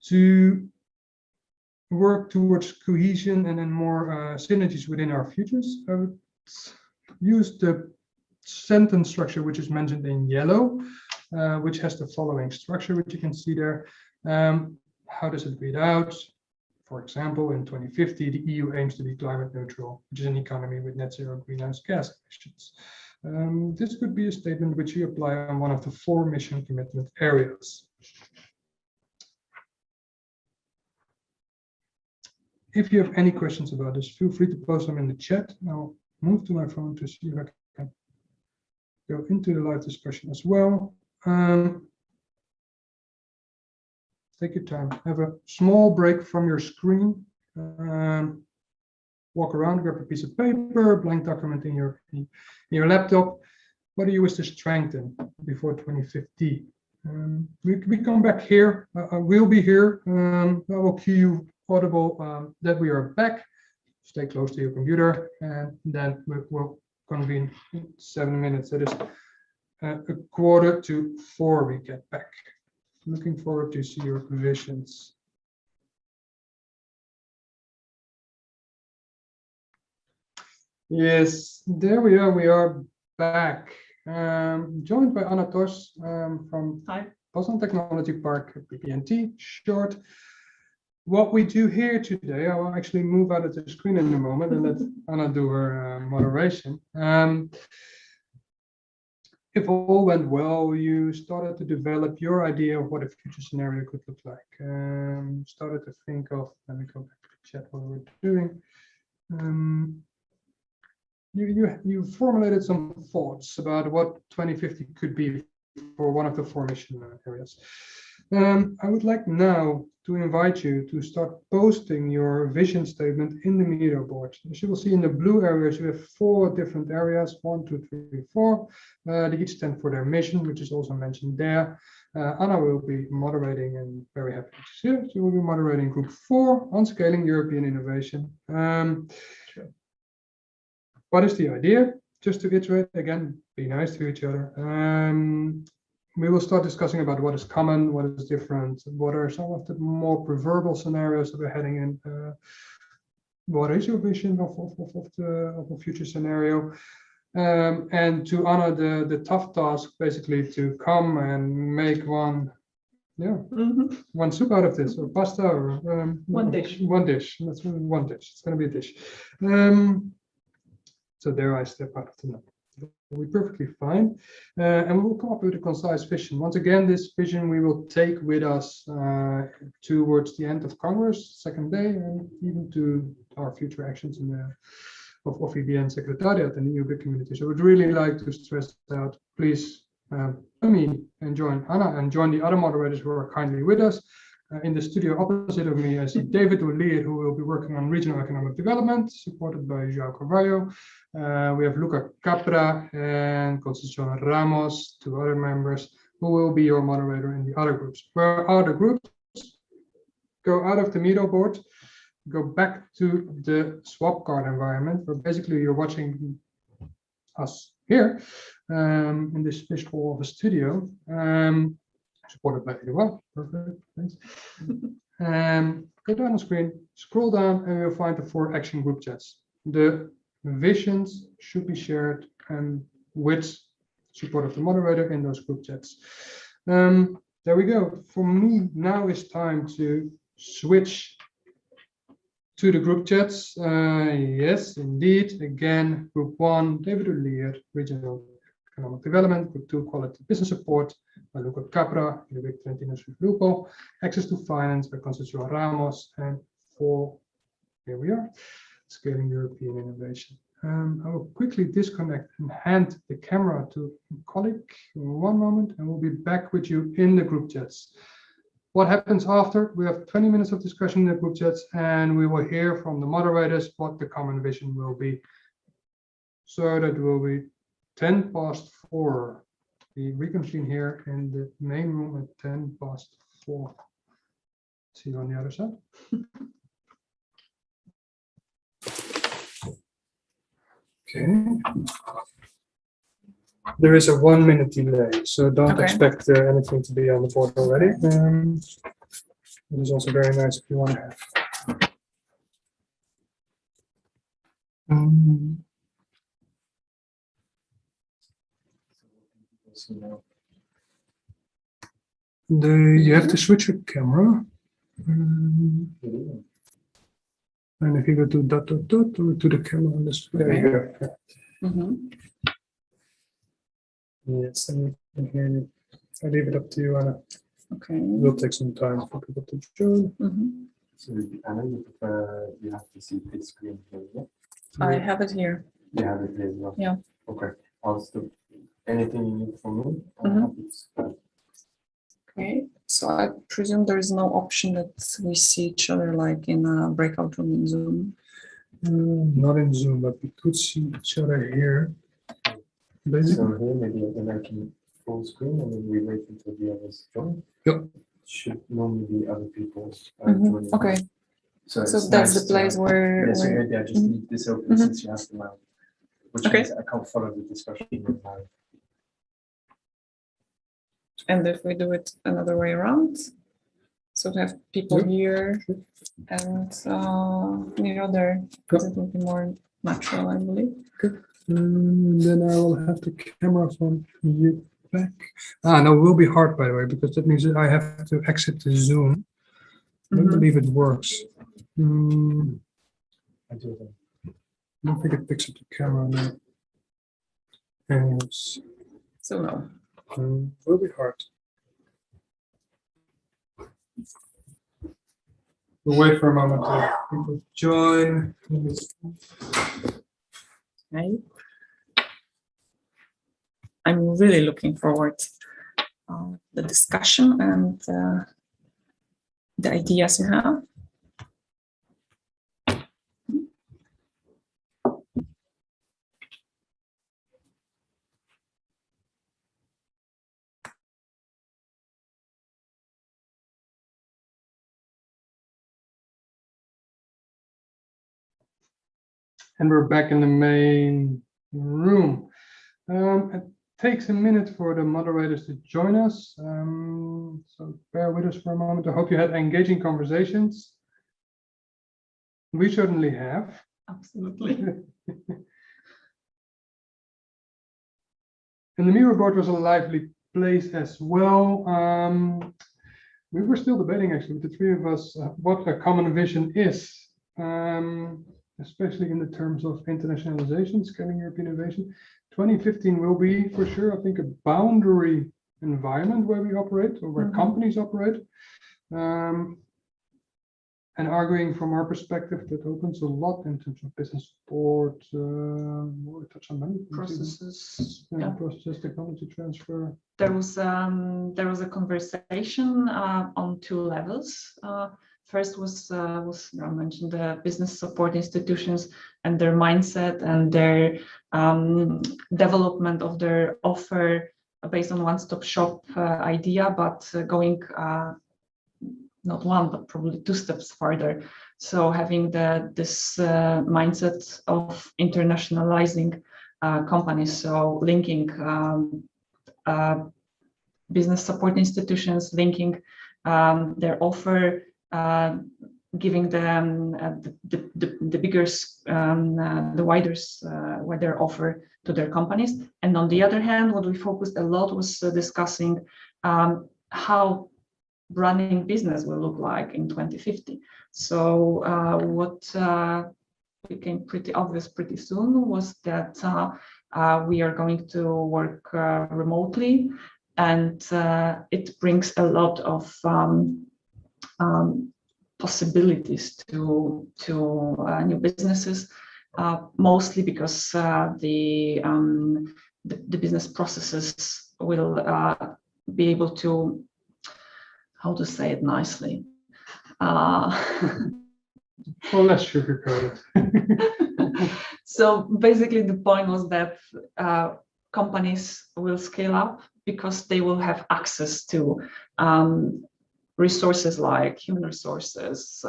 To work towards cohesion and then more synergies within our futures, I would use the sentence structure which is mentioned in yellow, which has the following structure, which you can see there. How does it read out? For example, in 2050, the EU aims to be climate neutral, which is an economy with net zero greenhouse gas emissions. This could be a statement which you apply on one of the 4 mission commitment areas. If you have any questions about this, feel free to post them in the chat. I'll move to my phone to see if I can go into the live discussion as well. Take your time. Have a small break from your screen. Walk around, grab a piece of paper, blank document in your laptop. What do you wish to strengthen before 2050? We come back here. We'll be here. I will cue you audible that we are back. Stay close to your computer, and then we'll convene in 7 minutes. That is 3:45 we get back. Looking forward to see your visions. Yes, there we are. We are back. Joined by Anna Tos from Boston Technology Park, BPNT, short. What we do here today, I will actually move out of the screen in a moment and let Anna do her moderation. If all went well, you started to develop your idea of what a future scenario could look like. Started to think of, let me go back to the chat what we're doing. You formulated some thoughts about what 2050 could be for one of the 4 mission areas. I would like now to invite you to start posting your vision statement in the Miro board. As you will see in the blue areas, you have 4 different areas, 1, 2, 3, 4. They each stand for their mission, which is also mentioned there. Anna will be moderating, and very happy to see her. She will be moderating group 4 on scaling European innovation. What is the idea? Just to iterate again, be nice to each other. We will start discussing about what is common, what is different, what are some of the more proverbial scenarios that we're heading in. What is your vision of a future scenario? And to honor the tough task, basically to come and make one soup out of this, or pasta, or one dish. That's one dish. It's going to be a dish. So there I step out of the number. We're perfectly fine. And we will come up with a concise vision. Once again, this vision we will take with us towards the end of Congress, 2nd day, and even to our future actions in the of EBN Secretariat and the Newbie community. So I would really like to stress out, please join me and join Anna and join the other moderators who are kindly with us. In the studio opposite of me, I see David O'Leary, who will be working on regional economic development, supported by João Carvalho. We have Luca Capra and Concepcion Ramos, 2 other members, who will be your moderator in the other groups. Where are the groups? Go out of the Miro board, go back to the swap card environment, where basically you're watching us here in this fishbowl of a studio. Supported by Edouard. Perfect. Thanks. Go down the screen, scroll down, and you'll find the 4 action group chats. The visions should be shared and with support of the moderator in those group chats. There we go. For me, now it's time to switch to the group chats. Yes, indeed. Again, group 1, David O'Leary, regional economic development. Group 2, quality business support, by Luca Capra, Ludovic Trentino Lupo, access to finance by Concepcion Ramos, and 4, here we are, scaling European innovation. I will quickly disconnect and hand the camera to a colleague in 1 moment, and we'll be back with you in the group chats. What happens after? We have 20 minutes of discussion in the group chats, and we will hear from the moderators what the common vision will be. So that will be 4:10. We reconvene here in the main room at 4:10. See you on the other side. Okay. There is a 1-minute delay, so don't expect anything to be on the board already. It is also very nice if you want to have. You have to switch your camera. And if you go to dot to the camera on this, there you go. Yes, and we can hear you. I leave it up to you, Anna. Okay. It will take some time for people to join. So, Anna, you have to see this screen here. Yeah? I have it here. You have it here as well. Yeah. Okay. Also, anything you need from me? Okay. So I presume there is no option that we see each other like in a breakout room in Zoom. Not in Zoom, but we could see each other here. Basically. So here, maybe then I can full screen and then we wait until the others join. Yep. Should normally be other people joining. Okay. So that's nice the place where. Yeah, so maybe I just leave this open since you have to now. Which means I can't follow the discussion live. And if we do it another way around, so to have people here and Miro there, because it will be more natural, I believe. Then I will have the camera from you back. No, it will be hard, by the way, because that means that I have to exit the Zoom. I don't believe it works. I don't think it picks up the camera now. Anyways. So no. Will be hard. We'll wait for a moment to people join. Okay. I'm really looking forward to the discussion and the ideas you have. And we're back in the main room. It takes a minute for the moderators to join us. So bear with us for a moment. I hope you had engaging conversations. We certainly have. Absolutely. And the Miro board was a lively place as well. We were still debating actually with the three of us what a common vision is. Especially in the terms of internationalization, scaling European innovation. 2015 will be, for sure, I think, a boundary environment where we operate or where companies operate. and arguing from our perspective that opens a lot in terms of business support, we touch on many processes, processes, technology transfer. There was a conversation on two levels. First was I mentioned the business support institutions and their mindset and their development of their offer based on one-stop shop idea, but going not one, but probably 2 steps further. So having this mindset of internationalizing companies, so linking business support institutions, linking their offer, giving them the bigger, the wider offer to their companies. And on the other hand, what we focused a lot was discussing how running business will look like in 2050. So what became pretty obvious pretty soon was that we are going to work remotely, and it brings a lot of possibilities to new businesses, mostly because the business processes will be able to, how to say it nicely? Well, let's sugarcoat it. So basically the point was that companies will scale up because they will have access to resources like human resources,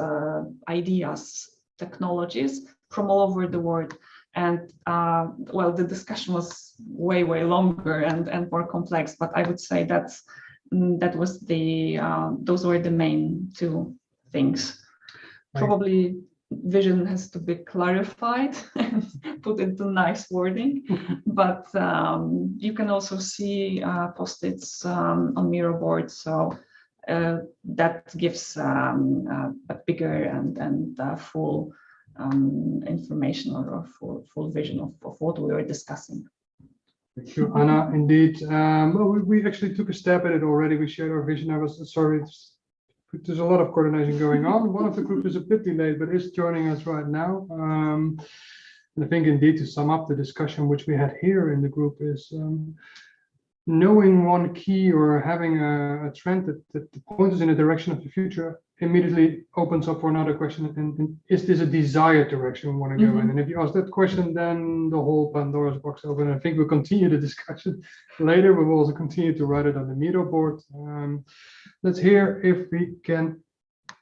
ideas, technologies from all over the world. And well, the discussion was way longer and more complex, but I would say that was those were the main 2 things. Probably vision has to be clarified and put into nice wording, but you can also see post-its on Miro board, so that gives a bigger and full information or full vision of what we were discussing. Thank you, Anna. Indeed, well, we actually took a stab at it already. We shared our vision. I was sorry, there's a lot of coordination going on. One of the groups is a bit delayed, but is joining us right now. And I think indeed to sum up the discussion which we had here in the group is knowing one key or having a trend that points us in a direction of the future immediately opens up for another question. And is this a desired direction we want to go in? And if you ask that question, then the whole Pandora's box opens. I think we'll continue the discussion later. We will also continue to write it on the Miro board. Let's hear if we can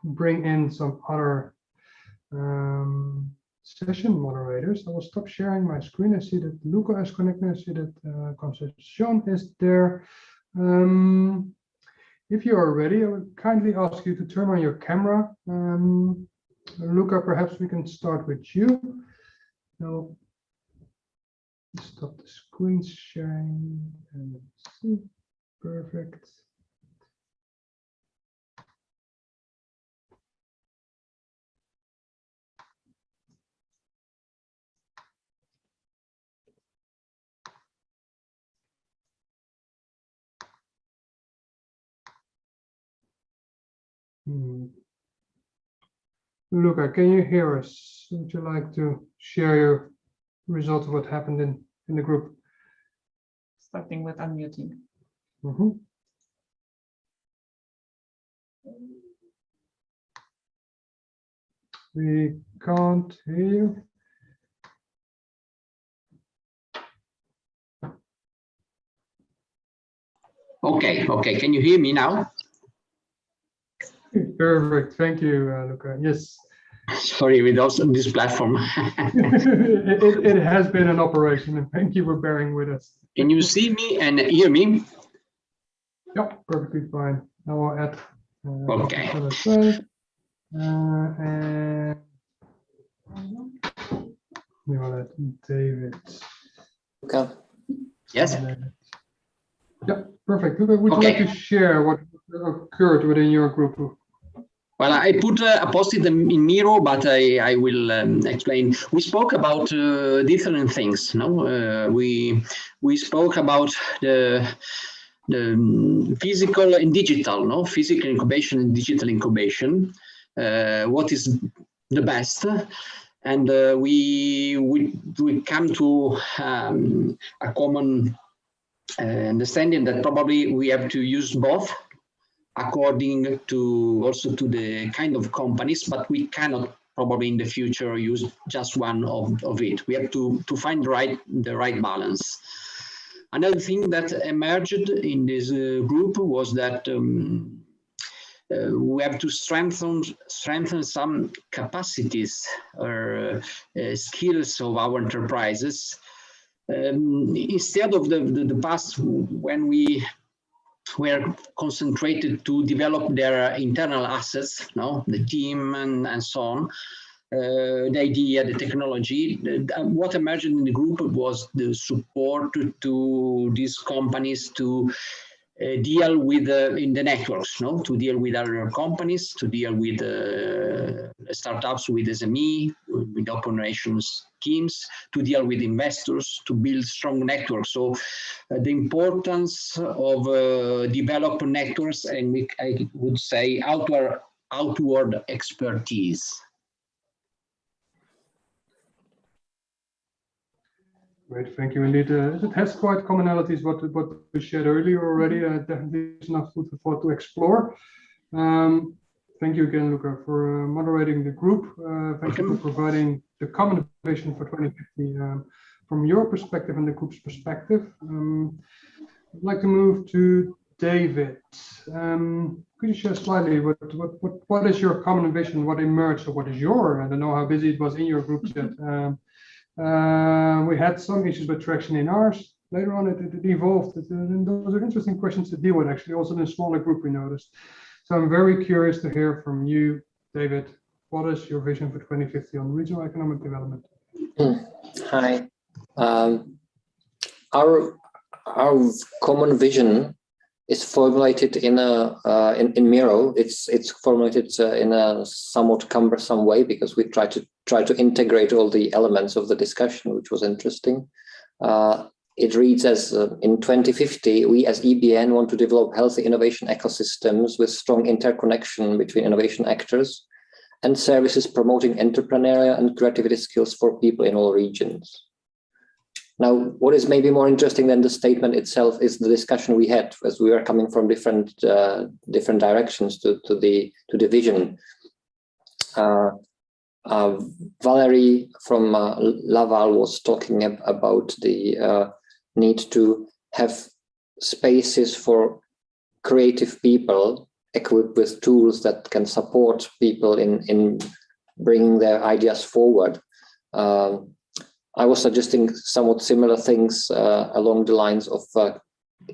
bring in some other session moderators. I will stop sharing my screen. I see that Luca is connected. I see that Concepcion is there. If you are ready, I would kindly ask you to turn on your camera. Luca, perhaps we can start with you. Now, stop the screen sharing and let's see. Perfect. Luca, can you hear us? Would you like to share your results of what happened in the group? Starting with unmuting. We can't hear you. Okay, can you hear me now? Perfect, thank you, Luca. Yes. Sorry, with this platform. it has been an operation, and thank you for bearing with us. Can you see me and hear me? Yep, perfectly fine. Now I'll add. Okay. And we'll add David. Okay. Yes. Yeah, perfect. Luca, would you like to share what occurred within your group? Well, I put a post-it in Miro, but I will explain. We spoke about different things. No, we spoke about the physical and digital, no, physical incubation and digital incubation. what is the best, and we come to a common understanding that probably we have to use both according to also to the kind of companies, but we cannot probably in the future use just one of it. We have to find the right balance. Another thing that emerged in this group was that we have to strengthen some capacities or skills of our enterprises. Instead of the past, when we were concentrated to develop their internal assets, the team and so on, the idea, the technology. What emerged in the group was the support to these companies to deal with in the networks, to deal with other companies, to deal with startups, with SME, with operations teams, to deal with investors, to build strong networks. So the importance of develop networks, and I would say outward expertise. Great, thank you indeed. It has quite commonalities what we shared earlier already. Definitely is enough food for thought to explore. Thank you again, Luca, for moderating the group. Thank you for providing the common vision for 2050 from your perspective and the group's perspective. I'd like to move to David. Could you share slightly what is your common vision, what emerged, or what is your, I don't know how busy it was in your group chat. We had some issues with traction in ours. Later on, it evolved. And those are interesting questions to deal with, actually, also in a smaller group, we noticed. So I'm very curious to hear from you, David. What is your vision for 2050 on regional economic development? Hi. Our common vision is formulated in Miro. It's formulated in a somewhat cumbersome way because we try to integrate all the elements of the discussion, which was interesting. It reads as in 2050, we as EBN want to develop healthy innovation ecosystems with strong interconnection between innovation actors and services promoting entrepreneurial and creativity skills for people in all regions. Now, what is maybe more interesting than the statement itself is the discussion we had, as we were coming from different directions to the vision. Valerie from Laval was talking about the need to have spaces for creative people equipped with tools that can support people in bringing their ideas forward. I was suggesting somewhat similar things along the lines of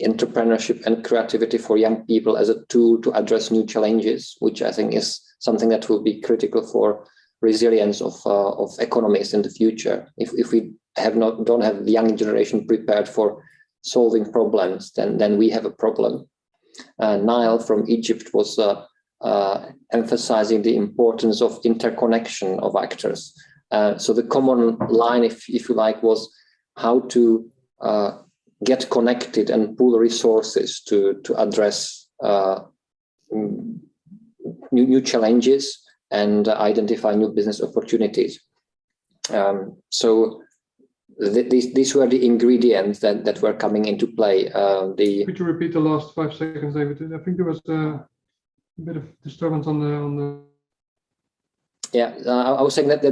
entrepreneurship and creativity for young people as a tool to address new challenges, which I think is something that will be critical for resilience of economies in the future. If we don't have the young generation prepared for solving problems, then we have a problem. Niall from Egypt was emphasizing the importance of interconnection of actors. So the common line, if you like, was how to get connected and pool resources to address new challenges and identify new business opportunities. So these were the ingredients that were coming into play. Could you repeat the last 5 seconds, David? I think there was a bit of disturbance on the. Yeah, I was saying that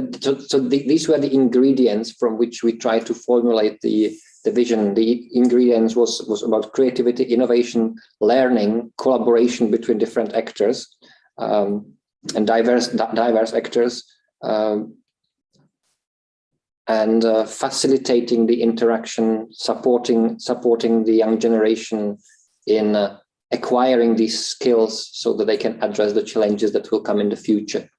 these were the ingredients from which we tried to formulate the vision. The ingredients was about creativity, innovation, learning, collaboration between different actors and diverse actors, and facilitating the interaction, supporting the young generation in acquiring these skills so that they can address the challenges that will come in the future.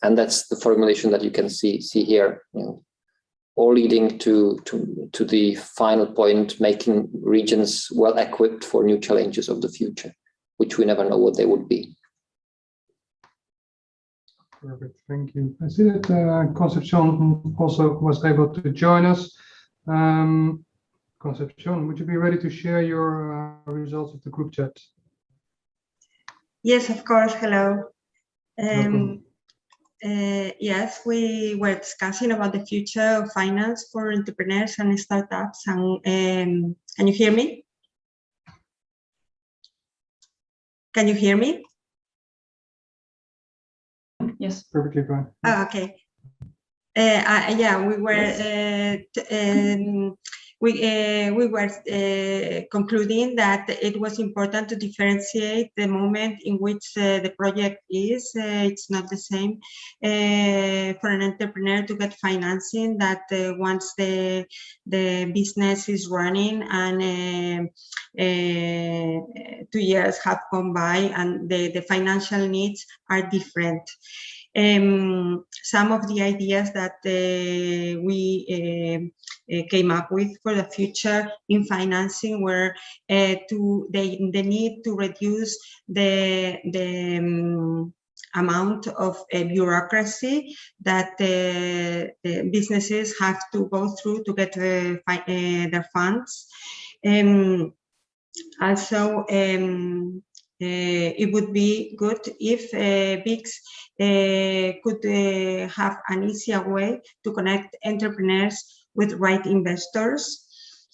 And that's the formulation that you can see here, all leading to the final point, making regions well equipped for new challenges of the future, which we never know what they would be. Perfect, thank you. I see that Concepcion also was able to join us. Concepcion, would you be ready to share your results of the group chat? Yes, of course. Hello. Yes, we were discussing about the future of finance for entrepreneurs and startups. And can you hear me? Can you hear me? Yes, perfectly fine. Oh, okay. Yeah, we were concluding that it was important to differentiate the moment in which the project is. It's not the same for an entrepreneur to get financing that once the business is running and 2 years have gone by and the financial needs are different. Some of the ideas that we came up with for the future in financing were the need to reduce the amount of bureaucracy that businesses have to go through to get their funds. Also, it would be good if BICs could have an easier way to connect entrepreneurs with right investors.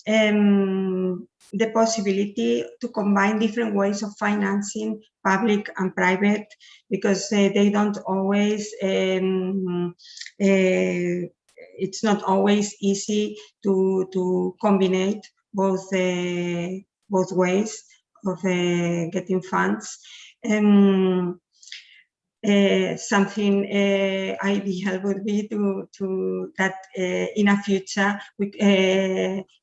The possibility to combine different ways of financing, public and private, because they don't always, it's not always easy to combine both ways of getting funds. Something ideal would be to that in a future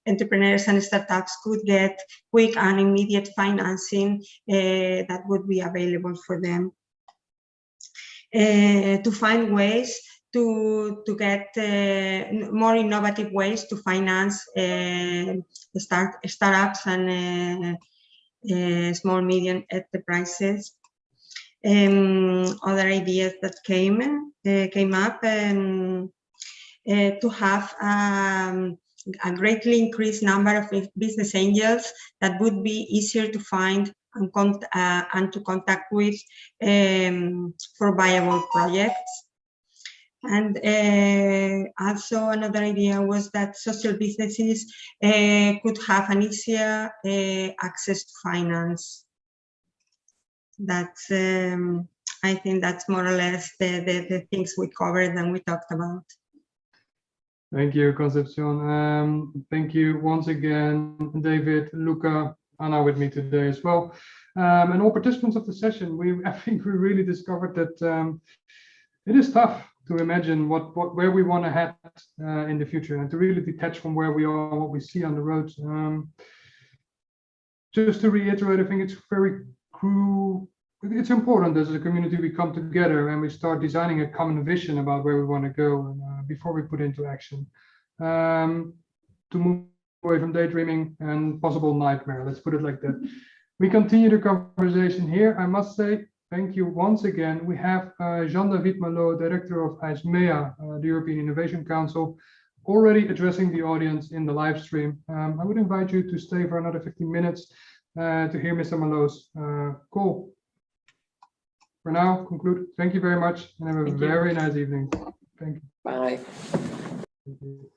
entrepreneurs and startups could get quick and immediate financing that would be available for them. To find ways to get more innovative ways to finance startups and small medium enterprises. Other ideas that came up to have a greatly increased number of business angels that would be easier to find and to contact with for viable projects. And also another idea was that social businesses could have an easier access to finance. That's, I think that's more or less the things we covered and we talked about. Thank you, Concepcion. Thank you once again, David, Luca, Anna with me today as well. And all participants of the session, I think we really discovered that it is tough to imagine where we want to head in the future and to really detach from where we are and what we see on the road. Just to reiterate, I think it's very crucial. It's important as a community we come together and we start designing a common vision about where we want to go before we put into action. To move away from daydreaming and possible nightmare, let's put it like that. We continue the conversation here. I must say thank you once again. We have Jean-David Malot, Director of ISMEA, the European Innovation Council, already addressing the audience in the live stream. I would invite you to stay for another 15 minutes to hear Mr. Malot's call. For now, conclude. Thank you very much and have a very nice evening. Thank you. Bye. Thank you.